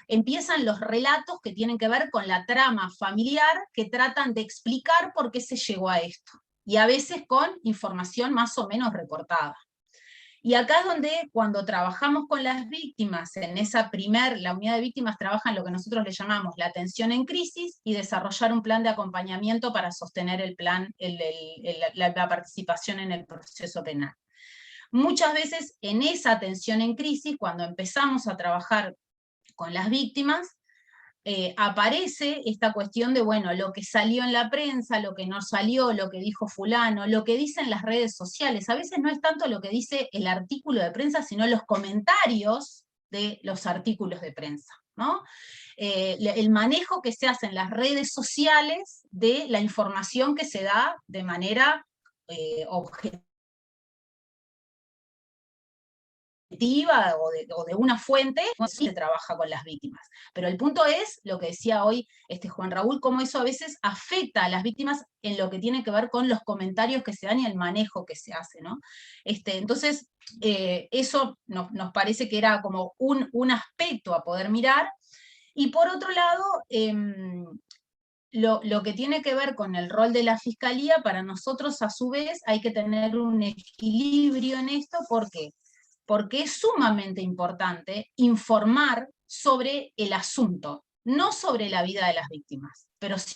empiezan los relatos que tienen que ver con la trama familiar, que tratan de explicar por qué se llegó a esto, y a veces con información más o menos recortada. Y acá es donde, cuando trabajamos con las víctimas, en la unidad de víctimas trabaja en lo que nosotros le llamamos la atención en crisis y desarrollar un plan de acompañamiento para sostener el plan, la participación en el proceso penal. Muchas veces en esa atención en crisis, cuando empezamos a trabajar con las víctimas, aparece esta cuestión de, bueno, lo que salió en la prensa, lo que no salió, lo que dijo fulano, lo que dicen las redes sociales. A veces no es tanto lo que dice el artículo de prensa, sino los comentarios de los artículos de prensa, ¿no? El manejo que se hace en las redes sociales de la información que se da de manera objetiva, o de una fuente, no se trabaja con las víctimas. Pero el punto es, lo que decía hoy Juan Raúl, cómo eso a veces afecta a las víctimas en lo que tiene que ver con los comentarios que se dan y el manejo que se hace, ¿no? Entonces, eso nos parece que era como un aspecto a poder mirar. Y por otro lado, lo que tiene que ver con el rol de la Fiscalía, para nosotros a su vez hay que tener un equilibrio en esto. ¿Por qué? Porque es sumamente importante informar sobre el asunto, no sobre la vida de las víctimas, pero sí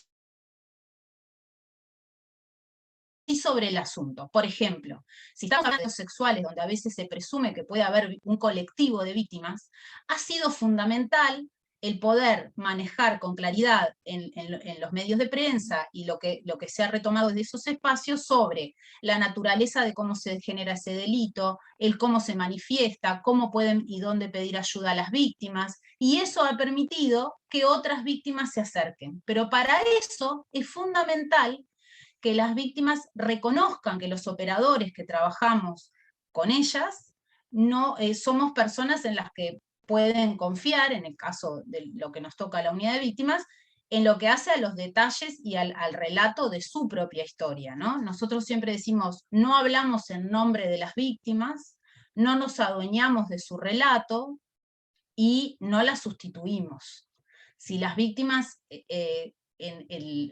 sobre el asunto. Por ejemplo, si estamos hablando de sexuales, donde a veces se presume que puede haber un colectivo de víctimas, ha sido fundamental el poder manejar con claridad en los medios de prensa y lo que se ha retomado desde esos espacios sobre la naturaleza de cómo se genera ese delito, el cómo se manifiesta, cómo pueden y dónde pedir ayuda a las víctimas, y eso ha permitido que otras víctimas se acerquen. Pero para eso es fundamental que las víctimas reconozcan que los operadores que trabajamos con ellas no somos personas en las que pueden confiar, en el caso de lo que nos toca a la unidad de víctimas, en lo que hace a los detalles y al relato de su propia historia, ¿no? Nosotros siempre decimos, no hablamos en nombre de las víctimas, no nos adueñamos de su relato y no las sustituimos. Si las víctimas,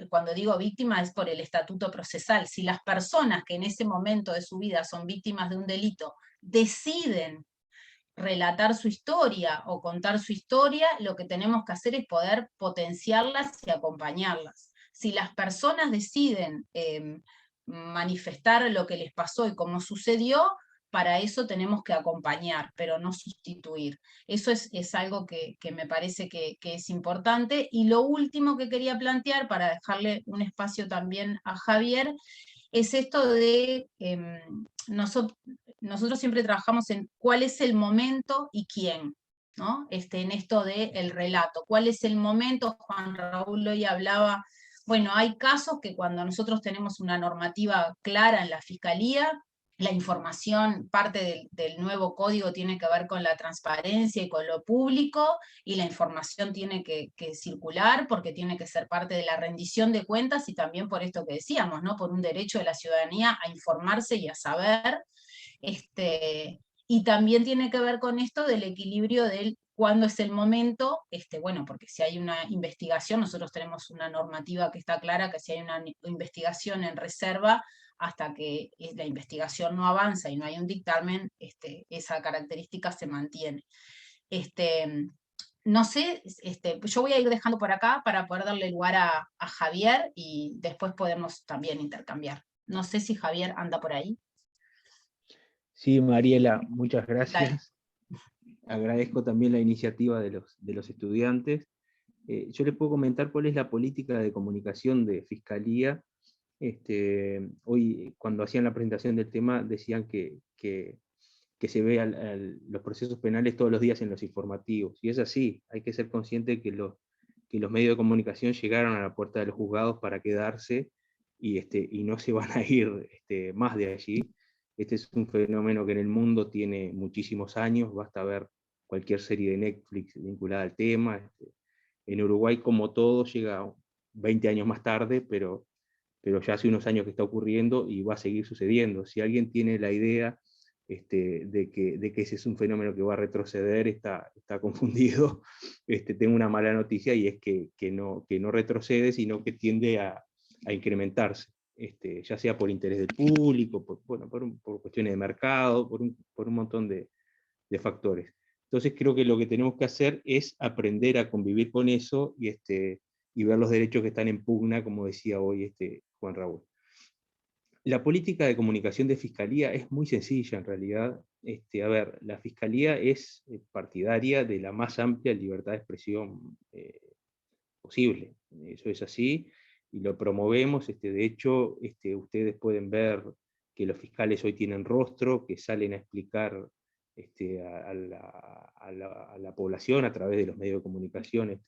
cuando digo víctima es por el estatuto procesal, si las personas que en ese momento de su vida son víctimas de un delito deciden relatar su historia o contar su historia, lo que tenemos que hacer es poder potenciarlas y acompañarlas. Si las personas deciden manifestar lo que les pasó y cómo sucedió, para eso tenemos que acompañar, pero no sustituir. Eso es algo que me parece que es importante. Y lo último que quería plantear, para dejarle un espacio también a Javier, es esto de nosotros siempre trabajamos en cuál es el momento y quién, ¿no? En esto del relato. ¿Cuál es el momento? Juan Raúl hoy hablaba, bueno, hay casos que cuando nosotros tenemos una normativa clara en la Fiscalía, la información, parte del nuevo código tiene que ver con la transparencia y con lo público, y la información tiene que circular porque tiene que ser parte de la rendición de cuentas, y también por esto que decíamos, ¿no? Por un derecho de la ciudadanía a informarse y a saber. Y también tiene que ver con esto del equilibrio del cuándo es el momento, bueno, porque si hay una investigación, nosotros tenemos una normativa que está clara, que si hay una investigación en reserva, hasta que la investigación no avanza y no hay un dictamen, esa característica se mantiene. No sé, yo voy a ir dejando por acá para poder darle lugar a Javier, y después podemos también intercambiar. No sé si Javier anda por ahí. Sí, Mariela, muchas Dale. gracias. Agradezco también la iniciativa de los estudiantes. Yo les puedo comentar cuál es la política de comunicación de Fiscalía. Hoy, cuando hacían la presentación del tema, decían que se ve los procesos penales todos los días en los informativos. Y es así, hay que ser consciente que los medios de comunicación llegaron a la puerta de los juzgados para quedarse, y no se van a ir más de allí. Este es un fenómeno que en el mundo tiene muchísimos años, basta ver cualquier serie de Netflix vinculada al tema. En Uruguay, como todo, llega 20 años más tarde, pero ya hace unos años que está ocurriendo y va a seguir sucediendo. Si alguien tiene la idea de que ese es un fenómeno que va a retroceder, está confundido. Tengo una mala noticia, y es que no retrocede, sino que tiende a incrementarse, ya sea por interés del público, por cuestiones de mercado, por un montón de factores. Entonces creo que lo que tenemos que hacer es aprender a convivir con eso, y ver los derechos que están en pugna, como decía hoy Juan Raúl. La política de comunicación de Fiscalía es muy sencilla en realidad. A ver, la Fiscalía es partidaria de la más amplia libertad de expresión posible. Eso es así, y lo promovemos. De hecho, ustedes pueden ver que los fiscales hoy tienen rostro, que salen a explicar a la población a través de los medios de comunicación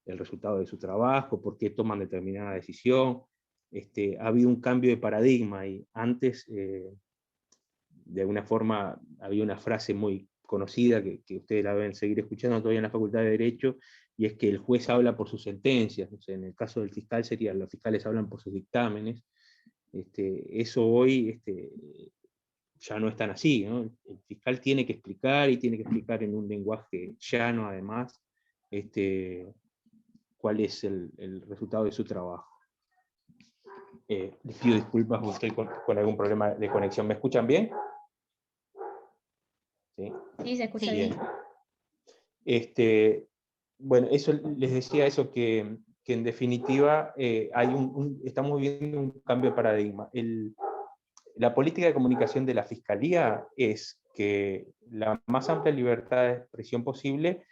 el resultado de su trabajo, por qué toman determinada decisión. Ha habido un cambio de paradigma, y antes, de alguna forma, había una frase muy conocida que ustedes la deben seguir escuchando todavía en la Facultad de Derecho, y es que el juez habla por sus sentencias. O sea, en el caso del fiscal sería, los fiscales hablan por sus dictámenes. Eso hoy ya no es tan así, ¿no? El fiscal tiene que explicar, y tiene que explicar en un lenguaje llano, además, cuál es el resultado de su trabajo. Les pido disculpas, estoy con algún problema de conexión. ¿Me escuchan bien? Sí, Sí, se escucha Sí. bien. Bueno, eso les decía, eso que en definitiva estamos viendo un cambio de paradigma. La política de comunicación de la Fiscalía es que la más amplia libertad de expresión posible,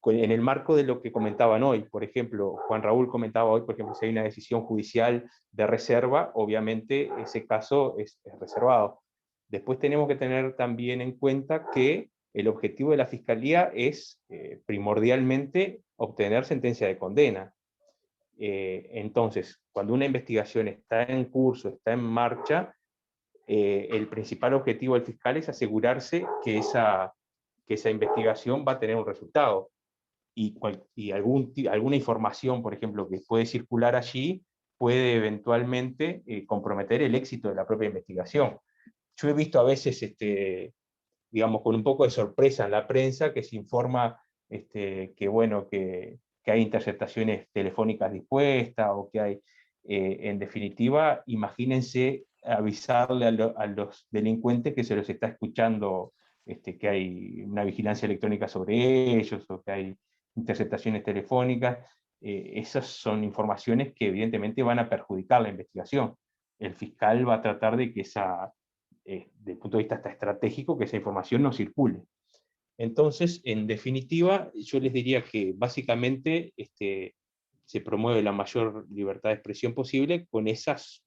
en el marco de lo que comentaban hoy. Por ejemplo, Juan Raúl comentaba hoy, por ejemplo, si hay una decisión judicial de reserva, obviamente ese caso es reservado. Después tenemos que tener también en cuenta que el objetivo de la Fiscalía es primordialmente obtener sentencia de condena. Entonces, cuando una investigación está en curso, está en marcha, el principal objetivo del fiscal es asegurarse que esa investigación va a tener un resultado. y alguna información, por ejemplo, que puede circular allí, puede eventualmente comprometer el éxito de la propia investigación. Yo he visto a veces, digamos, con un poco de sorpresa en la prensa, que se informa que, bueno, que hay interceptaciones telefónicas dispuestas, o que hay, en definitiva, imagínense avisarle a los delincuentes que se los está escuchando, que hay una vigilancia electrónica sobre ellos, o que hay interceptaciones telefónicas. Esas son informaciones que evidentemente van a perjudicar la investigación. El fiscal va a tratar de que desde el punto de vista hasta estratégico, que esa información no circule. Entonces, en definitiva, yo les diría que básicamente se promueve la mayor libertad de expresión posible con esas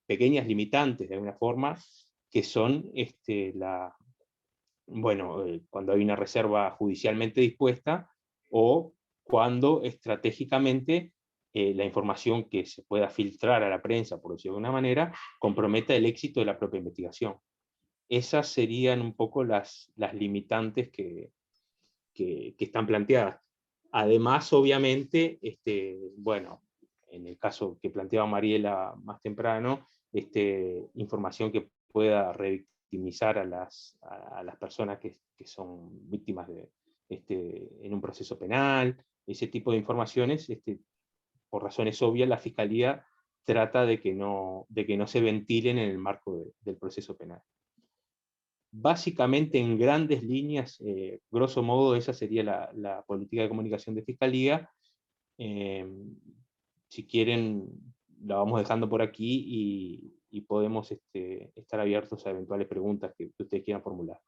pequeñas limitantes, de alguna forma, que son cuando hay una reserva judicialmente dispuesta, o cuando estratégicamente la información que se pueda filtrar a la prensa, por decirlo de alguna manera, comprometa el éxito de la propia investigación. Esas serían un poco las limitantes que están planteadas. Además, obviamente, en el caso que planteaba Mariela más temprano, información que pueda revictimizar a las personas que son víctimas en un proceso penal, ese tipo de informaciones, por razones obvias, la Fiscalía trata de que no se ventilen en el marco del proceso penal. Básicamente, en grandes líneas, grosso modo, esa sería la política de comunicación de Fiscalía. Si quieren, la vamos dejando por aquí y podemos estar abiertos a eventuales preguntas que ustedes quieran formular.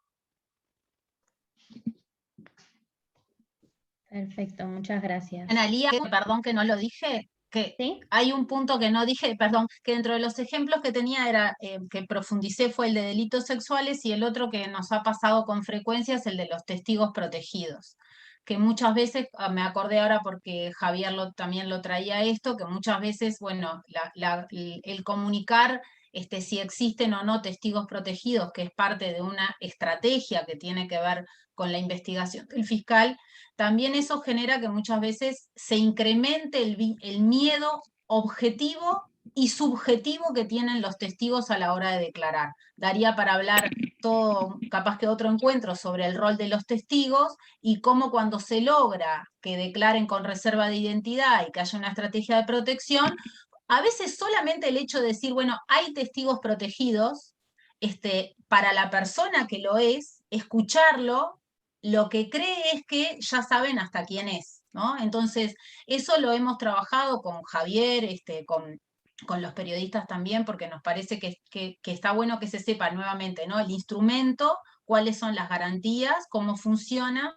Perfecto, muchas gracias. Analía, perdón que no lo dije, que ¿Sí? hay un punto que no dije, perdón, que dentro de los ejemplos que tenía era, que profundicé, fue el de delitos sexuales, y el otro que nos ha pasado con frecuencia es el de los testigos protegidos, que muchas veces, me acordé ahora porque Javier también lo traía esto, que muchas veces, bueno, el comunicar si existen o no testigos protegidos, que es parte de una estrategia que tiene que ver con la investigación del fiscal, también eso genera que muchas veces se incremente el miedo objetivo y subjetivo que tienen los testigos a la hora de declarar. Daría para hablar todo, capaz que otro encuentro, sobre el rol de los testigos y cómo cuando se logra que declaren con reserva de identidad y que haya una estrategia de protección, a veces solamente el hecho de decir, bueno, hay testigos protegidos, para la persona que lo es, escucharlo, lo que cree es que ya saben hasta quién es, ¿no? Entonces, eso lo hemos trabajado con Javier, con los periodistas también, porque nos parece que está bueno que se sepa nuevamente, ¿no? El instrumento, cuáles son las garantías, cómo funciona.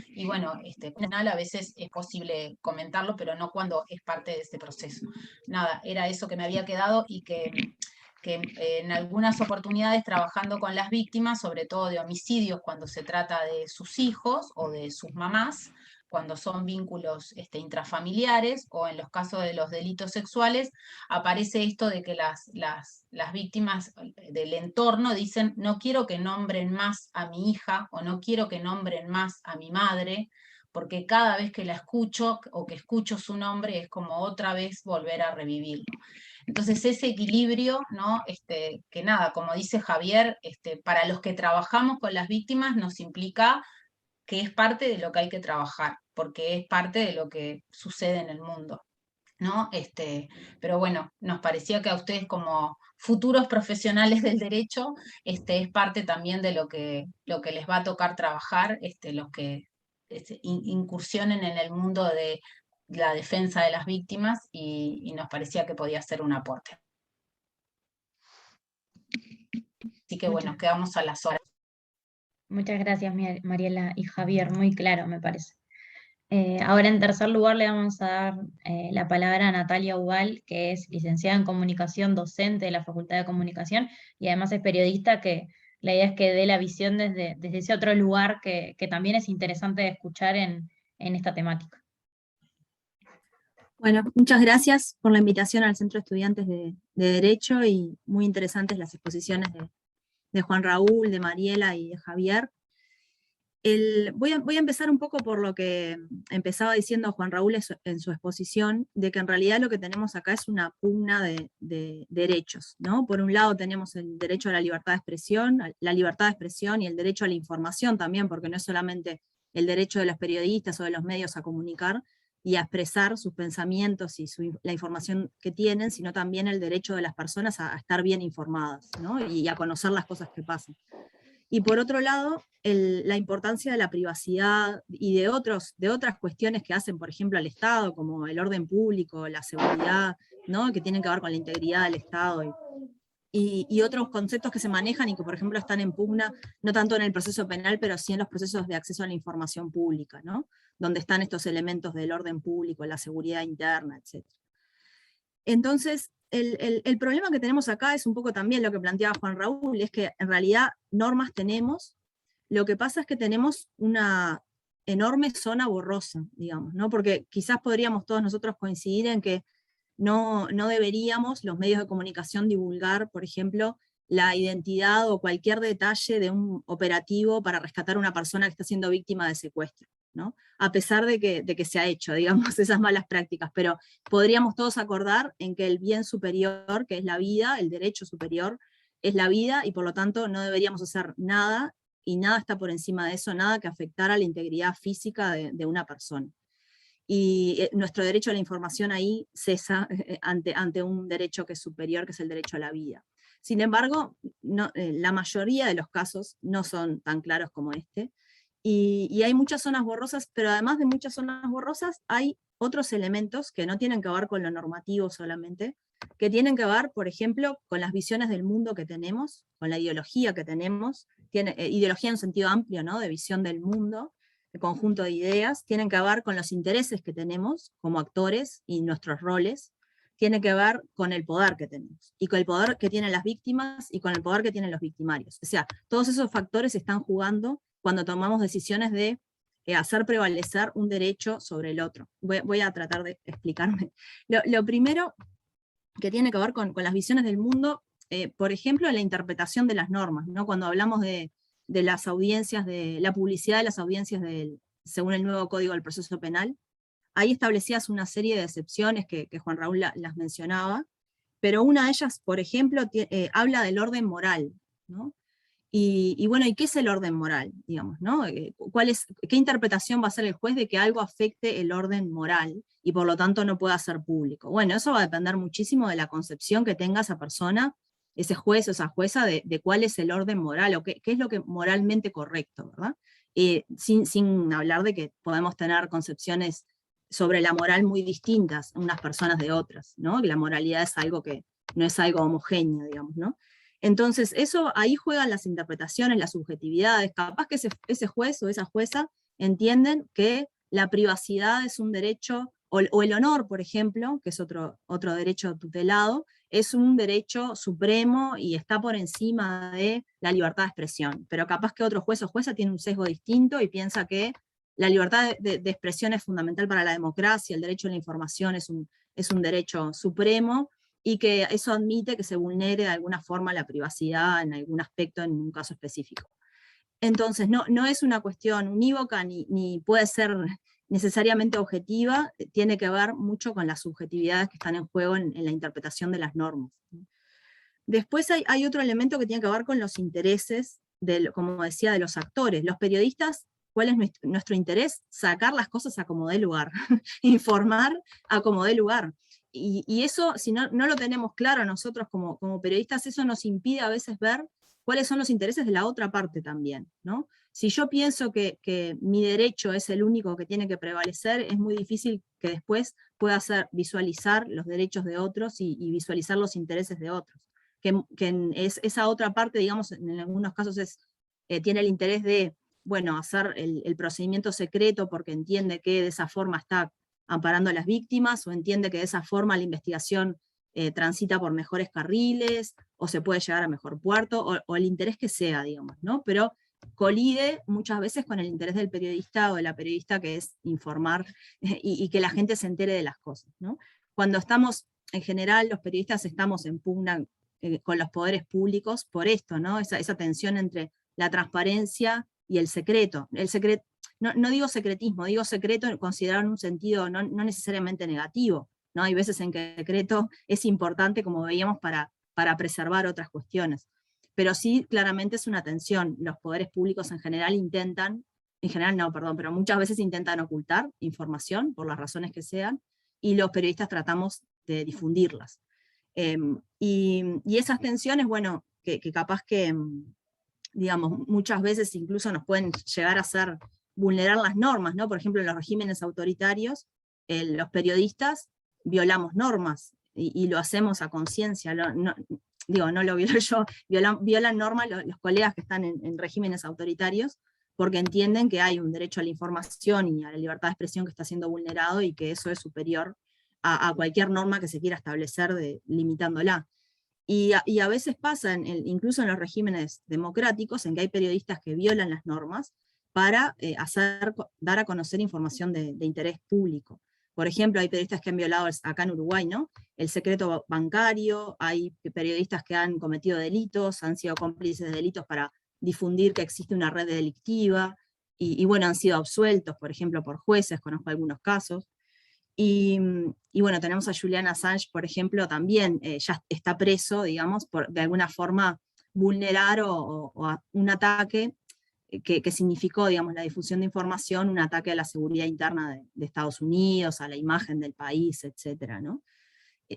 Y bueno, a veces es posible comentarlo, pero no cuando es parte de este proceso. Nada, era eso que me había quedado, y que en algunas oportunidades, trabajando con las víctimas, sobre todo de homicidios, cuando se trata de sus hijos o de sus mamás, cuando son vínculos intrafamiliares, o en los casos de los delitos sexuales, aparece esto de que las víctimas del entorno dicen: no quiero que nombren más a mi hija, o no quiero que nombren más a mi madre, porque cada vez que la escucho o que escucho su nombre es como otra vez volver a revivirlo. Entonces, ese equilibrio, ¿no? Que nada, como dice Javier, para los que trabajamos con las víctimas nos implica que es parte de lo que hay que trabajar, porque es parte de lo que sucede en el mundo, ¿no? Pero bueno, nos parecía que a ustedes, como futuros profesionales del derecho, es parte también de lo que les va a tocar trabajar, los que incursionen en el mundo de la defensa de las víctimas, y nos parecía que podía ser un aporte. Así que bueno, quedamos a las horas. Muchas gracias, Mariela y Javier, muy claro me parece. Ahora, en tercer lugar, le vamos a dar la palabra a Natalia Ubal, que es licenciada en Comunicación, docente de la Facultad de Comunicación, y además es periodista, que la idea es que dé la visión desde ese otro lugar que también es interesante de escuchar en esta temática. Bueno, muchas gracias por la invitación al Centro de Estudiantes de Derecho, y muy interesantes las exposiciones de Juan Raúl, de Mariela y de Javier. Voy a empezar un poco por lo que empezaba diciendo Juan Raúl en su exposición, de que en realidad lo que tenemos acá es una pugna de derechos, ¿no? Por un lado tenemos el derecho a la libertad de expresión, y el derecho a la información también, porque no es solamente el derecho de los periodistas o de los medios a comunicar y a expresar sus pensamientos y la información que tienen, sino también el derecho de las personas a estar bien informadas, ¿no? Y a conocer las cosas que pasan. Y por otro lado, la importancia de la privacidad y de otras cuestiones que hacen, por ejemplo, al Estado, como el orden público, la seguridad, ¿no? Que tienen que ver con la integridad del Estado, y otros conceptos que se manejan y que, por ejemplo, están en pugna, no tanto en el proceso penal, pero sí en los procesos de acceso a la información pública, ¿no? Donde están estos elementos del orden público, la seguridad interna, etc. Entonces, el problema que tenemos acá es un poco también lo que planteaba Juan Raúl, es que en realidad normas tenemos, lo que pasa es que tenemos una enorme zona borrosa, digamos, ¿no? Porque quizás podríamos todos nosotros coincidir en que no deberíamos los medios de comunicación divulgar, por ejemplo, la identidad o cualquier detalle de un operativo para rescatar a una persona que está siendo víctima de secuestro, ¿no? A pesar de que se ha hecho, digamos, esas malas prácticas, pero podríamos todos acordar en que el bien superior, que es la vida, el derecho superior, es la vida, y por lo tanto no deberíamos hacer nada, y nada está por encima de eso, nada que afectara la integridad física de una persona. Y nuestro derecho a la información ahí cesa ante un derecho que es superior, que es el derecho a la vida. Sin embargo, la mayoría de los casos no son tan claros como este, y hay muchas zonas borrosas, pero además de muchas zonas borrosas, hay otros elementos que no tienen que ver con lo normativo solamente, que tienen que ver, por ejemplo, con las visiones del mundo que tenemos, con la ideología que tenemos, ideología en un sentido amplio, ¿no? De visión del mundo, el conjunto de ideas, tienen que ver con los intereses que tenemos como actores y nuestros roles, tiene que ver con el poder que tenemos, y con el poder que tienen las víctimas, y con el poder que tienen los victimarios. O sea, todos esos factores están jugando cuando tomamos decisiones de hacer prevalecer un derecho sobre el otro. Voy a tratar de explicarme. Lo primero que tiene que ver con las visiones del mundo, por ejemplo, en la interpretación de las normas, ¿no? Cuando hablamos de las audiencias, de la publicidad de las audiencias según el nuevo Código del Proceso Penal, ahí establecías una serie de excepciones que Juan Raúl las mencionaba, pero una de ellas, por ejemplo, habla del orden moral, ¿no? Y bueno, ¿y qué es el orden moral? Digamos, ¿no? ¿Qué interpretación va a hacer el juez de que algo afecte el orden moral y por lo tanto no pueda ser público? Bueno, eso va a depender muchísimo de la concepción que tenga esa persona, ese juez o esa jueza, de cuál es el orden moral, o qué es lo que moralmente correcto, ¿verdad? Sin hablar de que podemos tener concepciones sobre la moral muy distintas unas personas de otras, ¿no? Que la moralidad es algo que no es algo homogéneo, digamos, ¿no? Entonces, ahí juegan las interpretaciones, las subjetividades. Capaz que ese juez o esa jueza entienden que la privacidad es un derecho, o el honor, por ejemplo, que es otro derecho tutelado, es un derecho supremo y está por encima de la libertad de expresión. Pero capaz que otro juez o jueza tiene un sesgo distinto y piensa que la libertad de expresión es fundamental para la democracia, el derecho a la información es un derecho supremo, y que eso admite que se vulnere de alguna forma la privacidad en algún aspecto, en un caso específico. Entonces, no es una cuestión unívoca, ni puede ser necesariamente objetiva, tiene que ver mucho con las subjetividades que están en juego en la interpretación de las normas. Después hay otro elemento que tiene que ver con los intereses, como decía, de los actores. Los periodistas, ¿cuál es nuestro interés? Sacar las cosas a como dé lugar, informar a como dé lugar. Y eso, si no lo tenemos claro nosotros como periodistas, eso nos impide a veces ver cuáles son los intereses de la otra parte también, ¿no? Si yo pienso que mi derecho es el único que tiene que prevalecer, es muy difícil que después pueda visualizar los derechos de otros y visualizar los intereses de otros. Esa otra parte, digamos, en algunos casos tiene el interés de, bueno, hacer el procedimiento secreto porque entiende que de esa forma está amparando a las víctimas, o entiende que de esa forma la investigación transita por mejores carriles, o se puede llegar a mejor puerto, o el interés que sea, digamos, ¿no? Pero colide muchas veces con el interés del periodista o de la periodista, que es informar y que la gente se entere de las cosas, ¿no? Cuando estamos, en general, los periodistas estamos en pugna con los poderes públicos por esto, ¿no? Esa tensión entre la transparencia y el secreto. No digo secretismo, digo secreto considerado en un sentido no necesariamente negativo, ¿no? Hay veces en que el secreto es importante, como veíamos, para preservar otras cuestiones. Pero sí, claramente es una tensión. Los poderes públicos en general pero muchas veces intentan ocultar información, por las razones que sean, y los periodistas tratamos de difundirlas. Y esas tensiones, bueno, que capaz que, digamos, muchas veces incluso nos pueden llegar a hacer vulnerar las normas, ¿no? Por ejemplo, en los regímenes autoritarios, los periodistas violamos normas, y lo hacemos a conciencia, no lo violo yo, violan normas los colegas que están en regímenes autoritarios, porque entienden que hay un derecho a la información y a la libertad de expresión que está siendo vulnerado, y que eso es superior a cualquier norma que se quiera establecer limitándola. Y a veces pasa, incluso en los regímenes democráticos, en que hay periodistas que violan las normas para dar a conocer información de interés público. Por ejemplo, hay periodistas que han violado, acá en Uruguay, ¿no?, el secreto bancario, hay periodistas que han cometido delitos, han sido cómplices de delitos para difundir que existe una red delictiva, y bueno, han sido absueltos, por ejemplo, por jueces, conozco algunos casos. Y bueno, tenemos a Julian Assange, por ejemplo, también ya está preso, digamos, por de alguna forma vulnerar o un ataque que significó, digamos, la difusión de información, un ataque a la seguridad interna de Estados Unidos, a la imagen del país, etcétera, ¿no?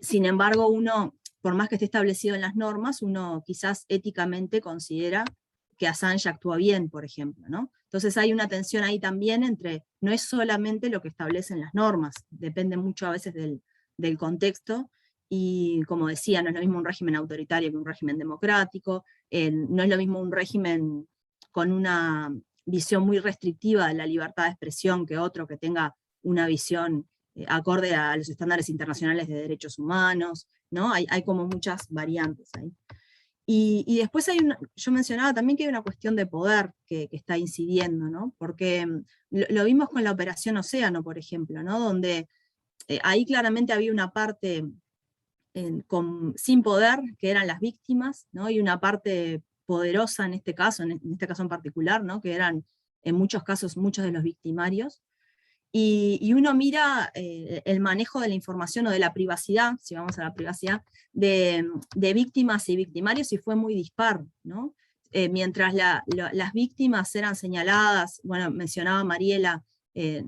Sin embargo, uno, por más que esté establecido en las normas, uno quizás éticamente considera que Assange actúa bien, por ejemplo, ¿no? Entonces hay una tensión ahí también entre, no es solamente lo que establecen las normas, depende mucho a veces del contexto, y como decía, no es lo mismo un régimen autoritario que un régimen democrático, no es lo mismo un régimen con una visión muy restrictiva de la libertad de expresión que otro que tenga una visión acorde a los estándares internacionales de derechos humanos, ¿no? Hay como muchas variantes ahí. Y después yo mencionaba también que hay una cuestión de poder que está incidiendo, ¿no? Porque lo vimos con la Operación Océano, por ejemplo, ¿no? Donde ahí claramente había una parte sin poder, que eran las víctimas, ¿no? Y una parte poderosa en este caso en particular, ¿no? Que eran en muchos casos muchos de los victimarios. Y uno mira el manejo de la información o de la privacidad, si vamos a la privacidad, de víctimas y victimarios, y fue muy dispar, ¿no? Mientras las víctimas eran señaladas, bueno, mencionaba Mariela,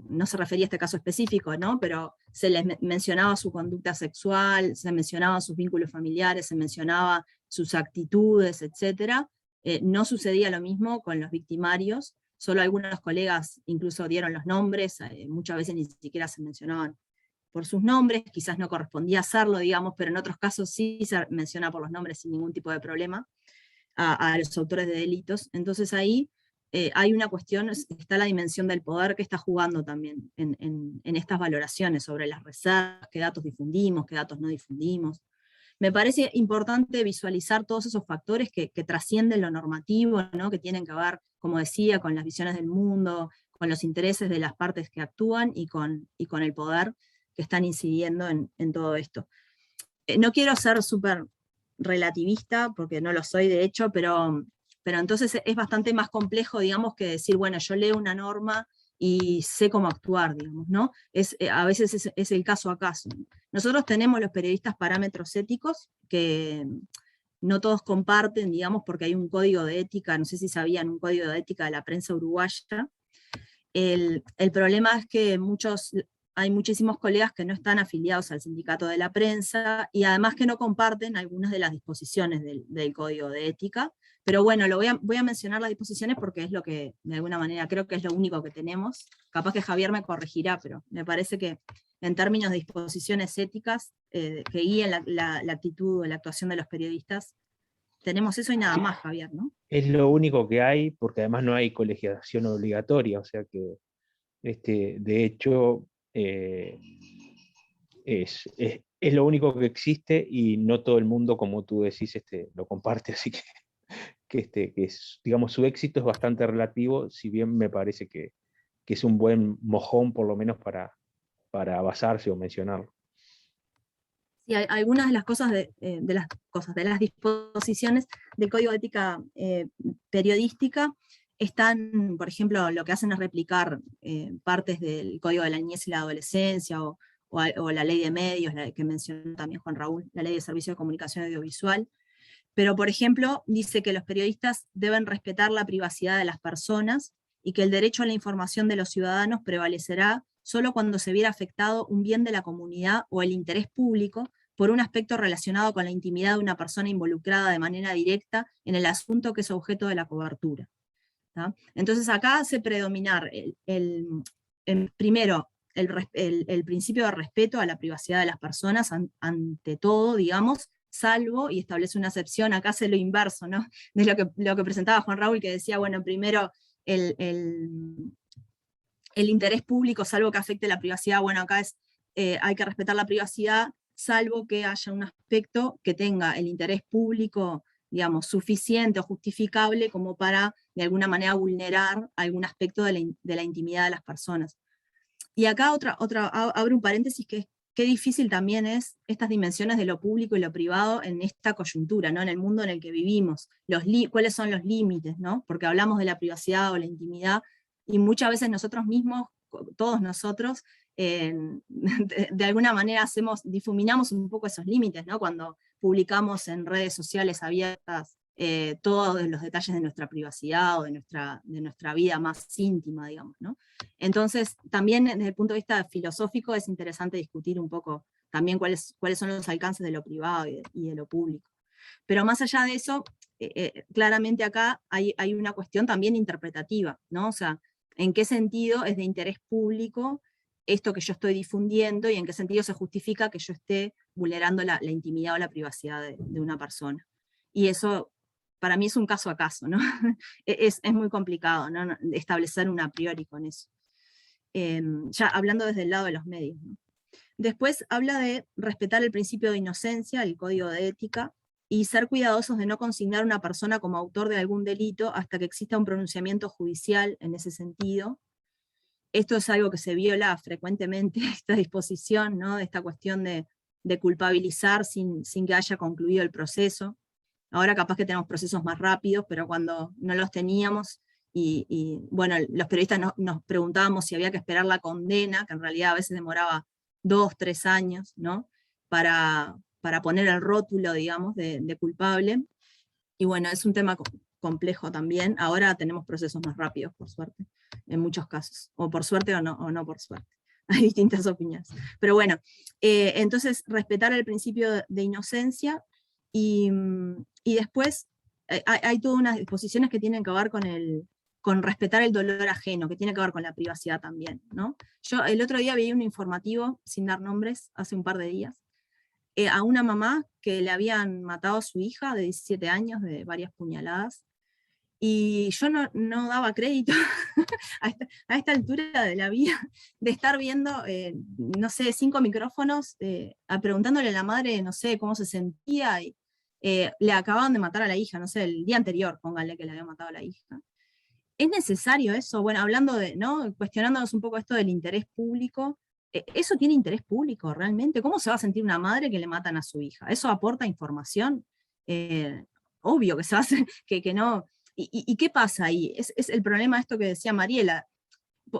no se refería a este caso específico, ¿no? Pero se les mencionaba su conducta sexual, se mencionaban sus vínculos familiares, se mencionaba sus actitudes, etc. No sucedía lo mismo con los victimarios. Solo algunos colegas incluso dieron los nombres, muchas veces ni siquiera se mencionaban por sus nombres, quizás no correspondía hacerlo, digamos, pero en otros casos sí se menciona por los nombres sin ningún tipo de problema a los autores de delitos. Entonces ahí hay una cuestión, está la dimensión del poder que está jugando también en estas valoraciones sobre las reservas, qué datos difundimos, qué datos no difundimos. Me parece importante visualizar todos esos factores que trascienden lo normativo, ¿no? Que tienen que ver, como decía, con las visiones del mundo, con los intereses de las partes que actúan y con el poder que están incidiendo en todo esto. No quiero ser súper relativista, porque no lo soy de hecho, pero entonces es bastante más complejo, digamos, que decir, bueno, yo leo una norma y sé cómo actuar, digamos, ¿no? A veces es el caso a caso. Nosotros tenemos los periodistas parámetros éticos, que no todos comparten, digamos, porque hay un código de ética, no sé si sabían, un código de ética de la prensa uruguaya. El problema es que hay muchísimos colegas que no están afiliados al sindicato de la prensa, y además que no comparten algunas de las disposiciones del código de ética. Pero bueno, voy a mencionar las disposiciones porque es lo que, de alguna manera, creo que es lo único que tenemos. Capaz que Javier me corregirá, pero me parece que en términos de disposiciones éticas que guíen la actitud o la actuación de los periodistas, tenemos eso y nada más, Javier, ¿no? Es lo único que hay, porque además no hay colegiación obligatoria, o sea que, de hecho, es lo único que existe, y no todo el mundo, como tú decís, lo comparte, así que digamos, su éxito es bastante relativo, si bien me parece que es un buen mojón, por lo menos para basarse o mencionarlo. Sí, algunas de las cosas de las disposiciones del Código de Ética Periodística están, por ejemplo, lo que hacen es replicar partes del Código de la Niñez y la Adolescencia, o la Ley de Medios, la que mencionó también Juan Raúl, la Ley de Servicios de Comunicación Audiovisual. Pero, por ejemplo, dice que los periodistas deben respetar la privacidad de las personas y que el derecho a la información de los ciudadanos prevalecerá solo cuando se viera afectado un bien de la comunidad o el interés público por un aspecto relacionado con la intimidad de una persona involucrada de manera directa en el asunto que es objeto de la cobertura. ¿tá? Entonces acá hace predominar primero el principio de respeto a la privacidad de las personas ante todo, digamos, salvo, y establece una excepción, acá hace lo inverso, ¿no? De lo que presentaba Juan Raúl, que decía, bueno, primero el interés público, salvo que afecte la privacidad, bueno, acá hay que respetar la privacidad, salvo que haya un aspecto que tenga el interés público, digamos, suficiente o justificable como para, de alguna manera, vulnerar algún aspecto de la intimidad de las personas. Y acá abro un paréntesis, que es qué difícil también es estas dimensiones de lo público y lo privado en esta coyuntura, ¿no? En el mundo en el que vivimos, cuáles son los límites, ¿no? Porque hablamos de la privacidad o la intimidad, y muchas veces nosotros mismos, todos nosotros, de alguna manera difuminamos un poco esos límites, ¿no? Cuando publicamos en redes sociales abiertas todos los detalles de nuestra privacidad o de nuestra vida más íntima, digamos, ¿no? Entonces, también desde el punto de vista filosófico es interesante discutir un poco también cuáles son los alcances de lo privado y de lo público. Pero más allá de eso, claramente acá hay una cuestión también interpretativa, ¿no? O sea, ¿en qué sentido es de interés público esto que yo estoy difundiendo, y en qué sentido se justifica que yo esté vulnerando la intimidad o la privacidad de una persona? Y eso, para mí, es un caso a caso, ¿no? Es muy complicado, ¿no? Establecer un a priori con eso. Ya hablando desde el lado de los medios, ¿no? Después habla de respetar el principio de inocencia, el código de ética, y ser cuidadosos de no consignar a una persona como autor de algún delito hasta que exista un pronunciamiento judicial en ese sentido. Esto es algo que se viola frecuentemente, esta disposición, ¿no? Esta cuestión de culpabilizar sin que haya concluido el proceso. Ahora capaz que tenemos procesos más rápidos, pero cuando no los teníamos, y bueno, los periodistas nos preguntábamos si había que esperar la condena, que en realidad a veces demoraba 2, 3 años, ¿no? Para poner el rótulo, digamos, de culpable. Y bueno, es un tema complejo también. Ahora tenemos procesos más rápidos, por suerte, en muchos casos. O por suerte o no por suerte. Hay distintas opiniones. Pero bueno, entonces respetar el principio de inocencia, y después hay todas unas disposiciones que tienen que ver con respetar el dolor ajeno, que tiene que ver con la privacidad también, ¿no? Yo el otro día vi un informativo, sin dar nombres, hace un par de días, a una mamá que le habían matado a su hija de 17 años de varias puñaladas, y yo no daba crédito a esta altura de la vida, de estar viendo, no sé, 5 micrófonos, preguntándole a la madre, no sé, cómo se sentía, y le acababan de matar a la hija, no sé, el día anterior, póngale que le había matado a la hija. ¿Es necesario eso? Bueno, hablando ¿no? Cuestionándonos un poco esto del interés público, ¿eso tiene interés público realmente? ¿Cómo se va a sentir una madre que le matan a su hija? ¿Eso aporta información? Obvio que se va a hacer, que no. ¿Y qué pasa ahí? Es el problema esto que decía Mariela.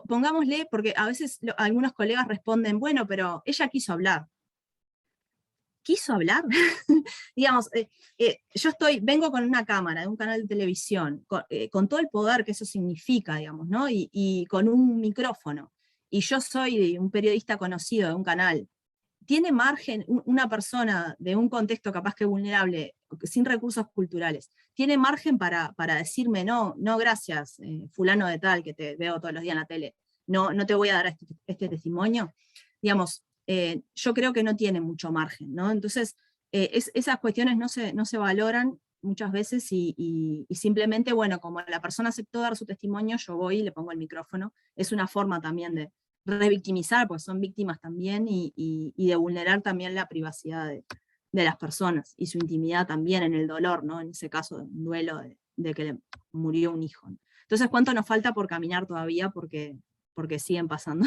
Pongámosle, porque a veces algunos colegas responden, bueno, pero ella quiso hablar. ¿Quiso hablar? Digamos, yo vengo con una cámara de un canal de televisión, con todo el poder que eso significa, digamos, ¿no? Y con un micrófono, y yo soy un periodista conocido de un canal. ¿Tiene margen una persona de un contexto capaz que vulnerable, sin recursos culturales, tiene margen para decirme, no gracias, fulano de tal, que te veo todos los días en la tele, no te voy a dar este testimonio? Digamos, yo creo que no tiene mucho margen, ¿no? Entonces, esas cuestiones no se valoran muchas veces, y simplemente, bueno, como la persona aceptó dar su testimonio, yo voy y le pongo el micrófono. Es una forma también de revictimizar, porque son víctimas también, y de vulnerar también la privacidad de las personas, y su intimidad también en el dolor, ¿no? En ese caso, de un duelo de que le murió un hijo, ¿no? Entonces, ¿cuánto nos falta por caminar todavía? Porque siguen pasando,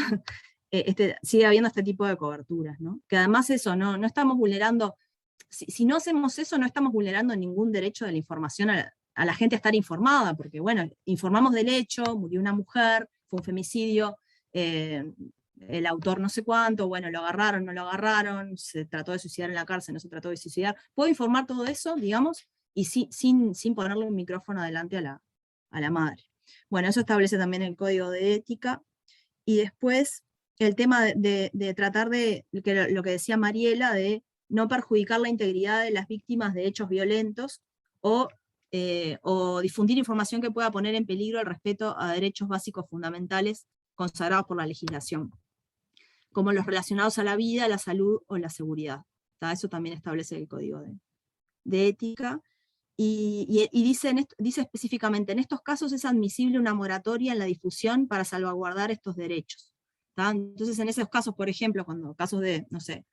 sigue habiendo este tipo de coberturas, ¿no? Que además eso, no estamos vulnerando, si no hacemos eso, no estamos vulnerando ningún derecho de la información a la gente a estar informada, porque bueno, informamos del hecho, murió una mujer, fue un femicidio, el autor no sé cuánto, bueno, lo agarraron, no lo agarraron, se trató de suicidar en la cárcel, no se trató de suicidar. Puedo informar todo eso, digamos, y sin ponerle un micrófono adelante a la madre. Bueno, eso establece también el código de ética. Y después el tema de tratar de, lo que decía Mariela, de no perjudicar la integridad de las víctimas de hechos violentos, o difundir información que pueda poner en peligro el respeto a derechos básicos fundamentales consagrados por la legislación, como los relacionados a la vida, la salud o la seguridad. Eso también establece el código de ética. Y dice específicamente, en estos casos es admisible una moratoria en la difusión para salvaguardar estos derechos. Entonces en esos casos, por ejemplo, cuando casos de, no sé,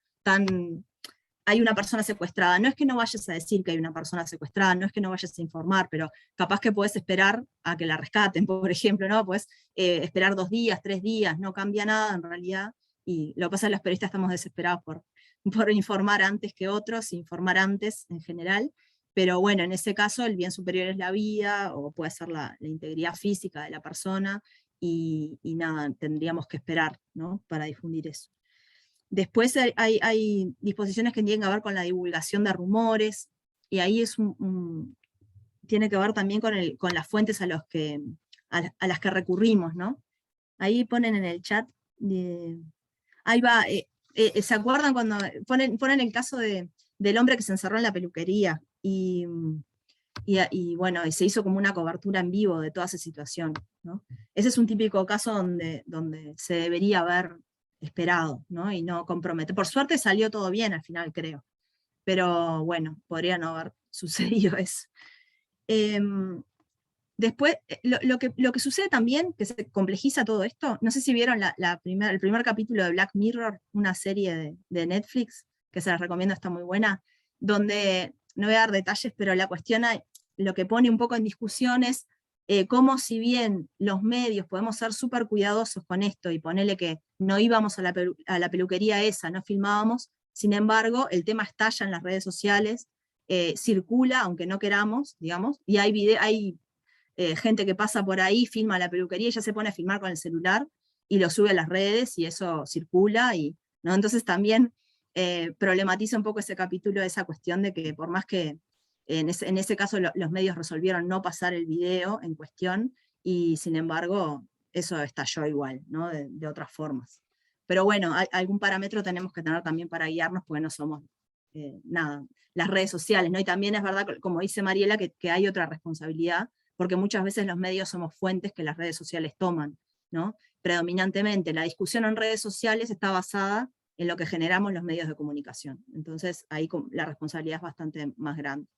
hay una persona secuestrada, no es que no vayas a decir que hay una persona secuestrada, no es que no vayas a informar, pero capaz que podés esperar a que la rescaten, por ejemplo, ¿no? Podés esperar 2 días, 3 días, no cambia nada en realidad, y lo que pasa es que los periodistas estamos desesperados por informar antes que otros, informar antes en general, pero bueno, en ese caso el bien superior es la vida, o puede ser la integridad física de la persona, y nada, tendríamos que esperar, ¿no? Para difundir eso. Después hay disposiciones que tienen que ver con la divulgación de rumores, y ahí tiene que ver también con las fuentes a las que recurrimos, ¿no? Ahí ponen en el chat, ahí va, ¿se acuerdan cuando ponen el caso del hombre que se encerró en la peluquería? Y bueno, y se hizo como una cobertura en vivo de toda esa situación, ¿no? Ese es un típico caso donde se debería haber esperado, ¿no? Y no comprometer. Por suerte salió todo bien al final, creo. Pero bueno, podría no haber sucedido eso. Después, lo que sucede también, que se complejiza todo esto, no sé si vieron el primer capítulo de Black Mirror, una serie de Netflix, que se las recomiendo, está muy buena, donde, no voy a dar detalles, pero la cuestión, lo que pone un poco en discusión es cómo, si bien los medios podemos ser súper cuidadosos con esto y ponerle que no íbamos a la peluquería esa, no filmábamos, sin embargo, el tema estalla en las redes sociales, circula, aunque no queramos, digamos, y hay gente que pasa por ahí, filma la peluquería y ya se pone a filmar con el celular y lo sube a las redes y eso circula, ¿no? Entonces también problematiza un poco ese capítulo, esa cuestión de que por más que en ese caso los medios resolvieron no pasar el video en cuestión, y sin embargo eso estalló igual, ¿no? De otras formas. Pero bueno, algún parámetro tenemos que tener también para guiarnos, porque no somos nada, las redes sociales, ¿no? Y también es verdad, como dice Mariela, que hay otra responsabilidad, porque muchas veces los medios somos fuentes que las redes sociales toman, ¿no? Predominantemente la discusión en redes sociales está basada en lo que generamos los medios de comunicación. Entonces ahí la responsabilidad es bastante más grande.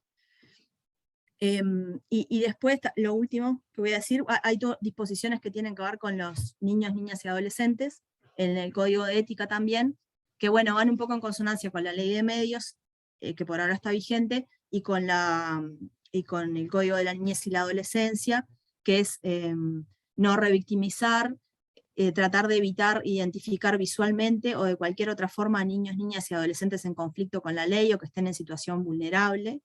Y después, lo último que voy a decir, hay disposiciones que tienen que ver con los niños, niñas y adolescentes, en el código de ética también, que bueno, van un poco en consonancia con la ley de medios, que por ahora está vigente, y con el código de la niñez y la adolescencia, que es no revictimizar, tratar de evitar identificar visualmente o de cualquier otra forma a niños, niñas y adolescentes en conflicto con la ley o que estén en situación vulnerable.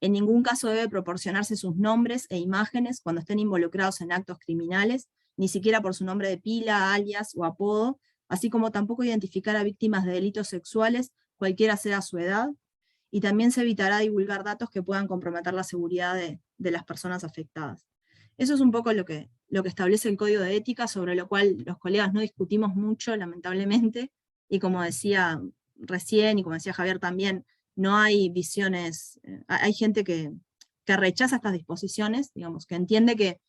En ningún caso debe proporcionarse sus nombres e imágenes cuando estén involucrados en actos criminales, ni siquiera por su nombre de pila, alias o apodo, así como tampoco identificar a víctimas de delitos sexuales, cualquiera sea su edad, y también se evitará divulgar datos que puedan comprometer la seguridad de las personas afectadas. Eso es un poco lo que establece el código de ética, sobre lo cual los colegas no discutimos mucho, lamentablemente, y como decía recién, y como decía Javier también, no hay visiones, hay gente que rechaza estas disposiciones, digamos, que entiende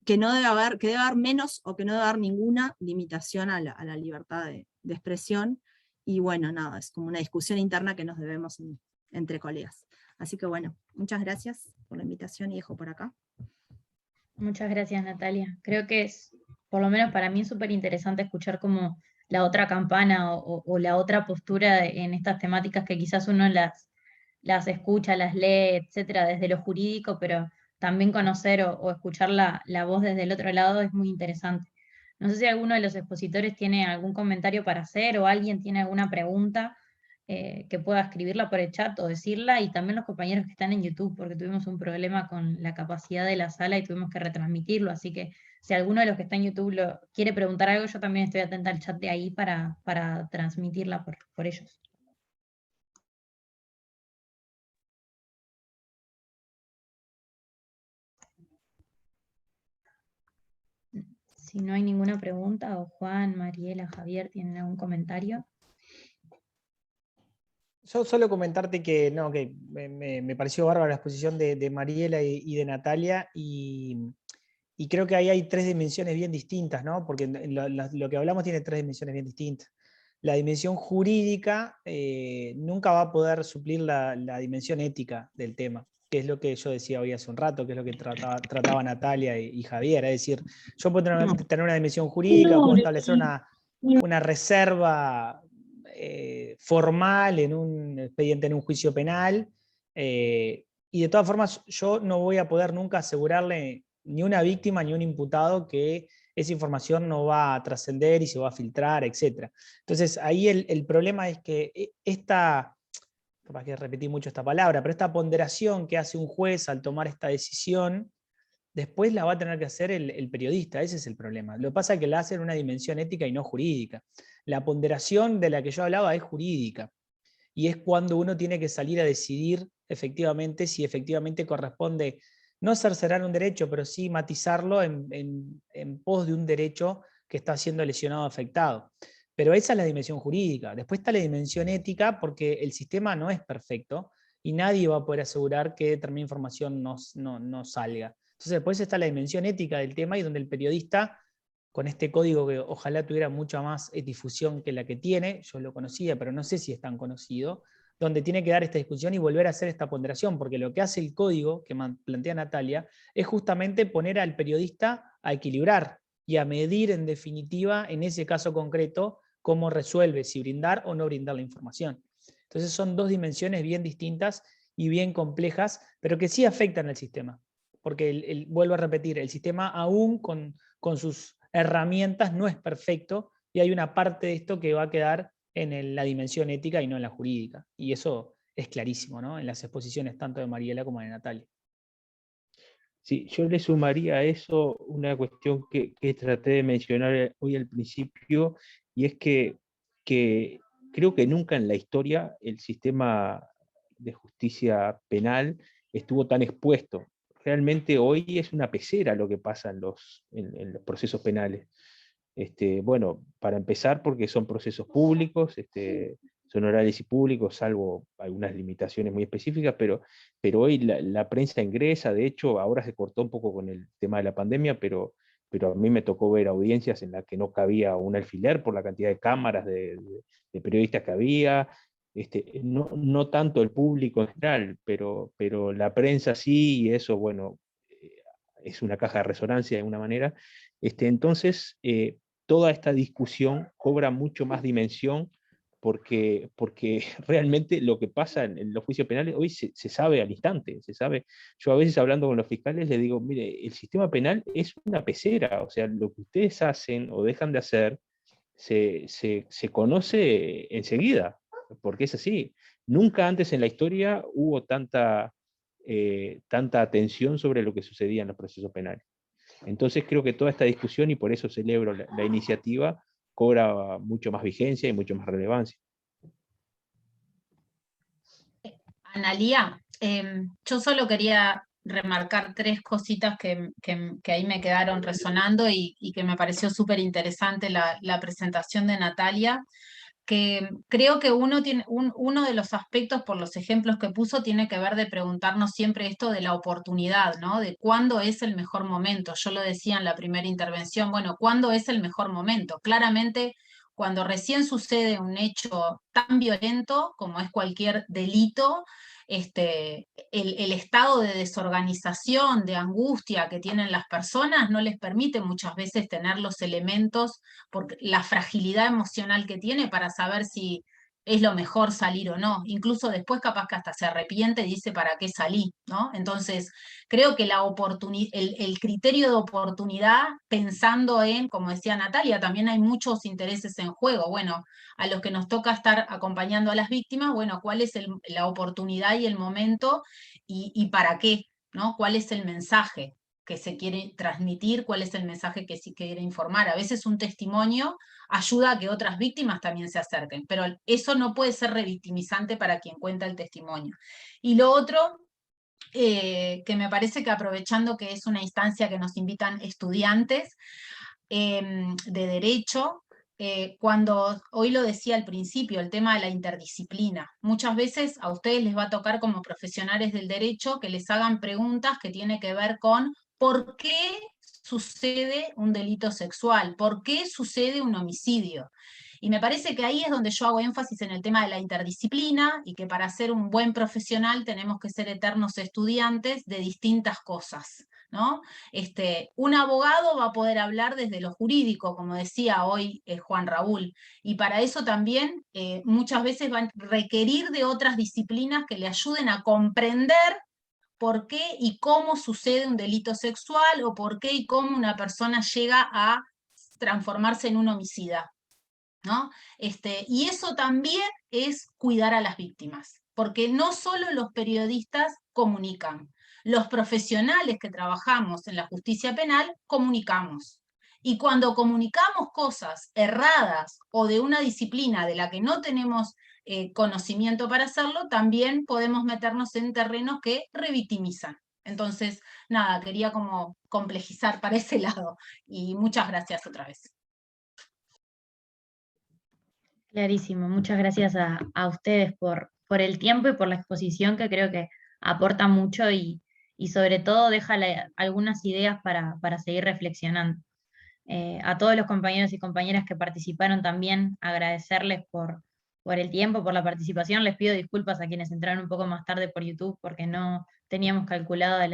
que no debe haber, que debe haber menos o que no debe haber ninguna limitación a la libertad de expresión, y bueno, nada, es como una discusión interna que nos debemos entre colegas. Así que bueno, muchas gracias por la invitación y dejo por acá. Muchas gracias, Natalia. Creo que es, por lo menos para mí, súper interesante escuchar como la otra campana o la otra postura en estas temáticas que quizás uno las escucha, las lee, etcétera, desde lo jurídico, pero también conocer o escuchar la voz desde el otro lado es muy interesante. No sé si alguno de los expositores tiene algún comentario para hacer o alguien tiene alguna pregunta que pueda escribirla por el chat o decirla, y también los compañeros que están en YouTube, porque tuvimos un problema con la capacidad de la sala y tuvimos que retransmitirlo, así que si alguno de los que está en YouTube quiere preguntar algo, yo también estoy atenta al chat de ahí para transmitirla por ellos. Si no hay ninguna pregunta, o Juan, Mariela, Javier, ¿tienen algún comentario? Yo solo comentarte que, no, que me pareció bárbara la exposición de Mariela y de Natalia, y creo que ahí hay tres dimensiones bien distintas, ¿no? Porque lo que hablamos tiene tres dimensiones bien distintas. La dimensión jurídica nunca va a poder suplir la dimensión ética del tema, que es lo que yo decía hoy hace un rato, que es lo que trataba Natalia y Javier. Es decir, yo puedo tener una dimensión jurídica, puedo establecer una reserva formal en un expediente, en un juicio penal, y de todas formas yo no voy a poder nunca asegurarle ni una víctima ni un imputado que esa información no va a trascender y se va a filtrar, etc. Entonces ahí el problema es que capaz que repetí mucho esta palabra, pero esta ponderación que hace un juez al tomar esta decisión, después la va a tener que hacer el periodista. Ese es el problema. Lo que pasa es que la hace en una dimensión ética y no jurídica. La ponderación de la que yo hablaba es jurídica, y es cuando uno tiene que salir a decidir efectivamente si efectivamente corresponde no cercenar un derecho, pero sí matizarlo en pos de un derecho que está siendo lesionado o afectado. Pero esa es la dimensión jurídica. Después está la dimensión ética, porque el sistema no es perfecto y nadie va a poder asegurar que determinada información no salga. Entonces después está la dimensión ética del tema, y donde el periodista, con este código que ojalá tuviera mucha más difusión que la que tiene, yo lo conocía, pero no sé si es tan conocido, donde tiene que dar esta discusión y volver a hacer esta ponderación, porque lo que hace el código que plantea Natalia es justamente poner al periodista a equilibrar y a medir en definitiva, en ese caso concreto, cómo resuelve, si brindar o no brindar la información. Entonces son dos dimensiones bien distintas y bien complejas, pero que sí afectan al sistema, porque vuelvo a repetir, el sistema aún con sus herramientas no es perfecto, y hay una parte de esto que va a quedar en la dimensión ética y no en la jurídica. Y eso es clarísimo, ¿no? En las exposiciones tanto de Mariela como de Natalia. Sí, yo le sumaría a eso una cuestión que traté de mencionar hoy al principio, y es que creo que nunca en la historia el sistema de justicia penal estuvo tan expuesto. Realmente hoy es una pecera lo que pasa en los procesos penales. Bueno, para empezar, porque son procesos públicos, son orales y públicos, salvo algunas limitaciones muy específicas, pero hoy la prensa ingresa. De hecho, ahora se cortó un poco con el tema de la pandemia, pero a mí me tocó ver audiencias en las que no cabía un alfiler por la cantidad de cámaras de periodistas que había. No tanto el público en general, pero la prensa sí, y eso, bueno, es una caja de resonancia de alguna manera. Entonces, toda esta discusión cobra mucho más dimensión, porque realmente lo que pasa en los juicios penales hoy se sabe al instante, se sabe. Yo a veces, hablando con los fiscales, les digo, mire, el sistema penal es una pecera, o sea, lo que ustedes hacen o dejan de hacer se conoce enseguida, porque es así. Nunca antes en la historia hubo tanta atención sobre lo que sucedía en los procesos penales. Entonces creo que toda esta discusión, y por eso celebro la iniciativa, cobra mucho más vigencia y mucho más relevancia. Analía, yo solo quería remarcar tres cositas que ahí me quedaron resonando y que me pareció súper interesante la presentación de Natalia, que creo que uno de los aspectos, por los ejemplos que puso, tiene que ver de preguntarnos siempre esto de la oportunidad, ¿no? De cuándo es el mejor momento. Yo lo decía en la primera intervención, bueno, ¿cuándo es el mejor momento? Claramente, cuando recién sucede un hecho tan violento como es cualquier delito, el estado de desorganización, de angustia que tienen las personas no les permite muchas veces tener los elementos, por la fragilidad emocional que tiene, para saber si es lo mejor salir o no. Incluso después capaz que hasta se arrepiente y dice para qué salí, ¿no? Entonces, creo que el criterio de oportunidad, pensando en, como decía Natalia, también hay muchos intereses en juego. Bueno, a los que nos toca estar acompañando a las víctimas, bueno, ¿cuál es la oportunidad y el momento y para qué? ¿No? ¿Cuál es el mensaje que se quiere transmitir? ¿Cuál es el mensaje que se quiere informar? A veces un testimonio ayuda a que otras víctimas también se acerquen, pero eso no puede ser revictimizante para quien cuenta el testimonio. Y lo otro, que me parece que aprovechando que es una instancia que nos invitan estudiantes de derecho, cuando hoy lo decía al principio, el tema de la interdisciplina. Muchas veces a ustedes les va a tocar como profesionales del derecho que les hagan preguntas que tienen que ver con ¿por qué sucede un delito sexual? ¿Por qué sucede un homicidio? Y me parece que ahí es donde yo hago énfasis en el tema de la interdisciplina y que para ser un buen profesional tenemos que ser eternos estudiantes de distintas cosas, ¿no? Un abogado va a poder hablar desde lo jurídico, como decía hoy Juan Raúl, y para eso también muchas veces van a requerir de otras disciplinas que le ayuden a comprender por qué y cómo sucede un delito sexual o por qué y cómo una persona llega a transformarse en un homicida, ¿no? Y eso también es cuidar a las víctimas, porque no solo los periodistas comunican, los profesionales que trabajamos en la justicia penal comunicamos. Y cuando comunicamos cosas erradas o de una disciplina de la que no tenemos conocimiento para hacerlo, también podemos meternos en terrenos que revictimizan. Entonces, nada, quería como complejizar para ese lado. Y muchas gracias otra vez. Clarísimo, muchas gracias a ustedes por el tiempo y por la exposición que creo que aporta mucho y sobre todo deja algunas ideas para seguir reflexionando. A todos los compañeros y compañeras que participaron también, agradecerles por el tiempo, por la participación. Les pido disculpas a quienes entraron un poco más tarde por YouTube porque no teníamos calculado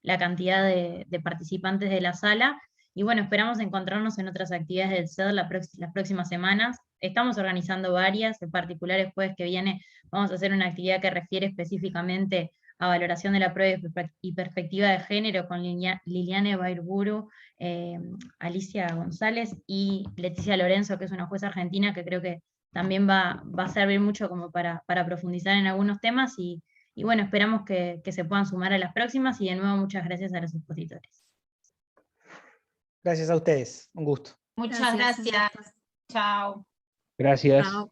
la cantidad de participantes de la sala. Y bueno, esperamos encontrarnos en otras actividades del CED las próximas semanas. Estamos organizando varias, en particular el jueves que viene vamos a hacer una actividad que refiere específicamente a valoración de la prueba y perspectiva de género con Liliane Bairburu, Alicia González y Leticia Lorenzo, que es una jueza argentina que creo que también va a servir mucho como para profundizar en algunos temas y bueno, esperamos que se puedan sumar a las próximas y de nuevo muchas gracias a los expositores. Gracias a ustedes, un gusto. Muchas gracias. Chao. Gracias. Chao.